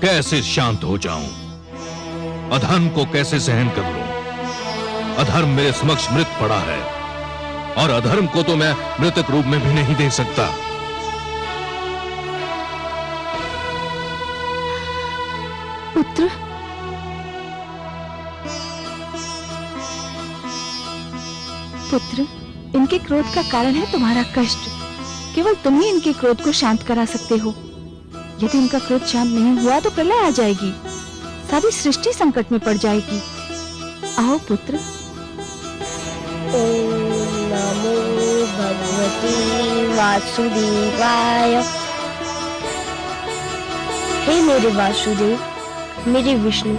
कैसे शांत हो जाऊं? अधर्म को कैसे सहन कर लूं? अधर्म मेरे समक्ष मृत पड़ा है और अधर्म को तो मैं मृतक रूप में भी नहीं दे सकता। पुत्र, पुत्र, इनके क्रोध का कारण है तुम्हारा कष्ट। केवल तुम ही इनके क्रोध को शांत करा सकते हो। यदि इनका क्रोध शांत नहीं हुआ तो प्रलय आ जाएगी, सारी सृष्टि संकट में पड़ जाएगी। आओ पुत्र। ओम नमो भगवते वासुदेवाय। हे मेरे वासुदेव, मेरे विष्णु,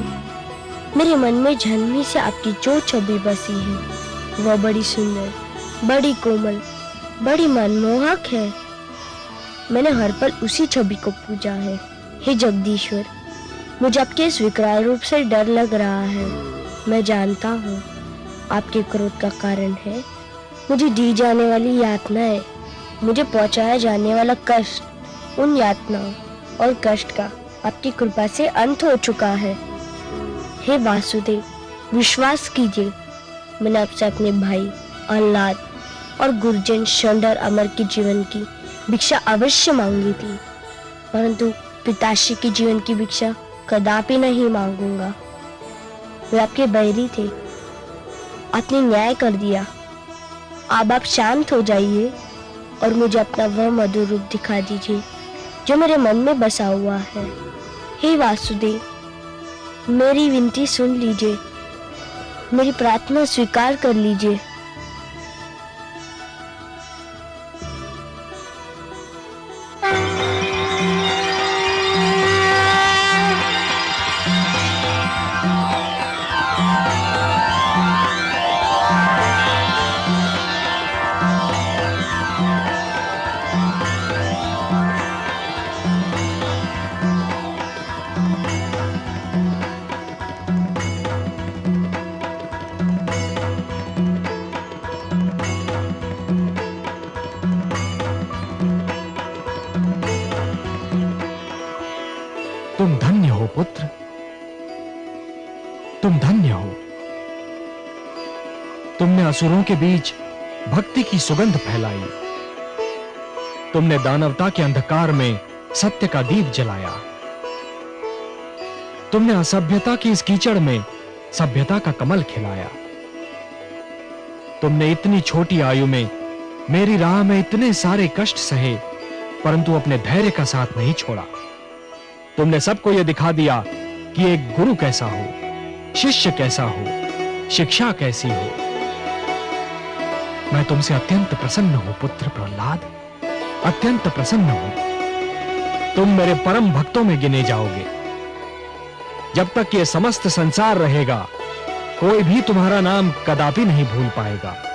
मेरे मन में जन्म ही से आपकी जो छवि बसी है वह बड़ी सुंदर, बड़ी कोमल, बड़ी मनमोहक है। मैंने हर पल उसी छवि को पूजा है। हे जगदीश्वर, मुझे आपके इस विकराल रूप से डर लग रहा है। मैं जानता हूँ आपके क्रोध का कारण है मुझे दी जाने वाली यातनाएं, मुझे पहुँचाया जाने वाला कष्ट। उन यातनाओं और कष्ट का आपकी कृपा से अंत हो चुका है। हे वासुदेव, विश्वास कीजिए, मैंने आपसे अपने भाई अल्लाद और गुरुजन शंडर अमर के जीवन की भिक्षा अवश्य मांगी थी, परंतु पिताश्री के जीवन की भिक्षा कदापि नहीं मांगूंगा। वे आपके बैरी थे, आपने न्याय कर दिया। अब आप शांत हो जाइए और मुझे अपना वह मधुर रूप दिखा दीजिए जो मेरे मन में बसा हुआ है। हे वासुदेव, मेरी विनती सुन लीजिए, मेरी प्रार्थना स्वीकार कर लीजिए। तुम धन्य हो। तुमने असुरों के बीच भक्ति की सुगंध फैलाई। तुमने दानवता के अंधकार में सत्य का दीप जलाया। तुमने असभ्यता की इस कीचड़ में सभ्यता का कमल खिलाया। तुमने इतनी छोटी आयु में मेरी राह में इतने सारे कष्ट सहे, परंतु अपने धैर्य का साथ नहीं छोड़ा। तुमने सबको यह दिखा दिया कि एक गुरु कैसा हो, शिष्य कैसा हो, शिक्षा कैसी हो। मैं तुमसे अत्यंत प्रसन्न हूं पुत्र प्रहलाद, अत्यंत प्रसन्न हूं। तुम मेरे परम भक्तों में गिने जाओगे। जब तक ये समस्त संसार रहेगा, कोई भी तुम्हारा नाम कदापि नहीं भूल पाएगा।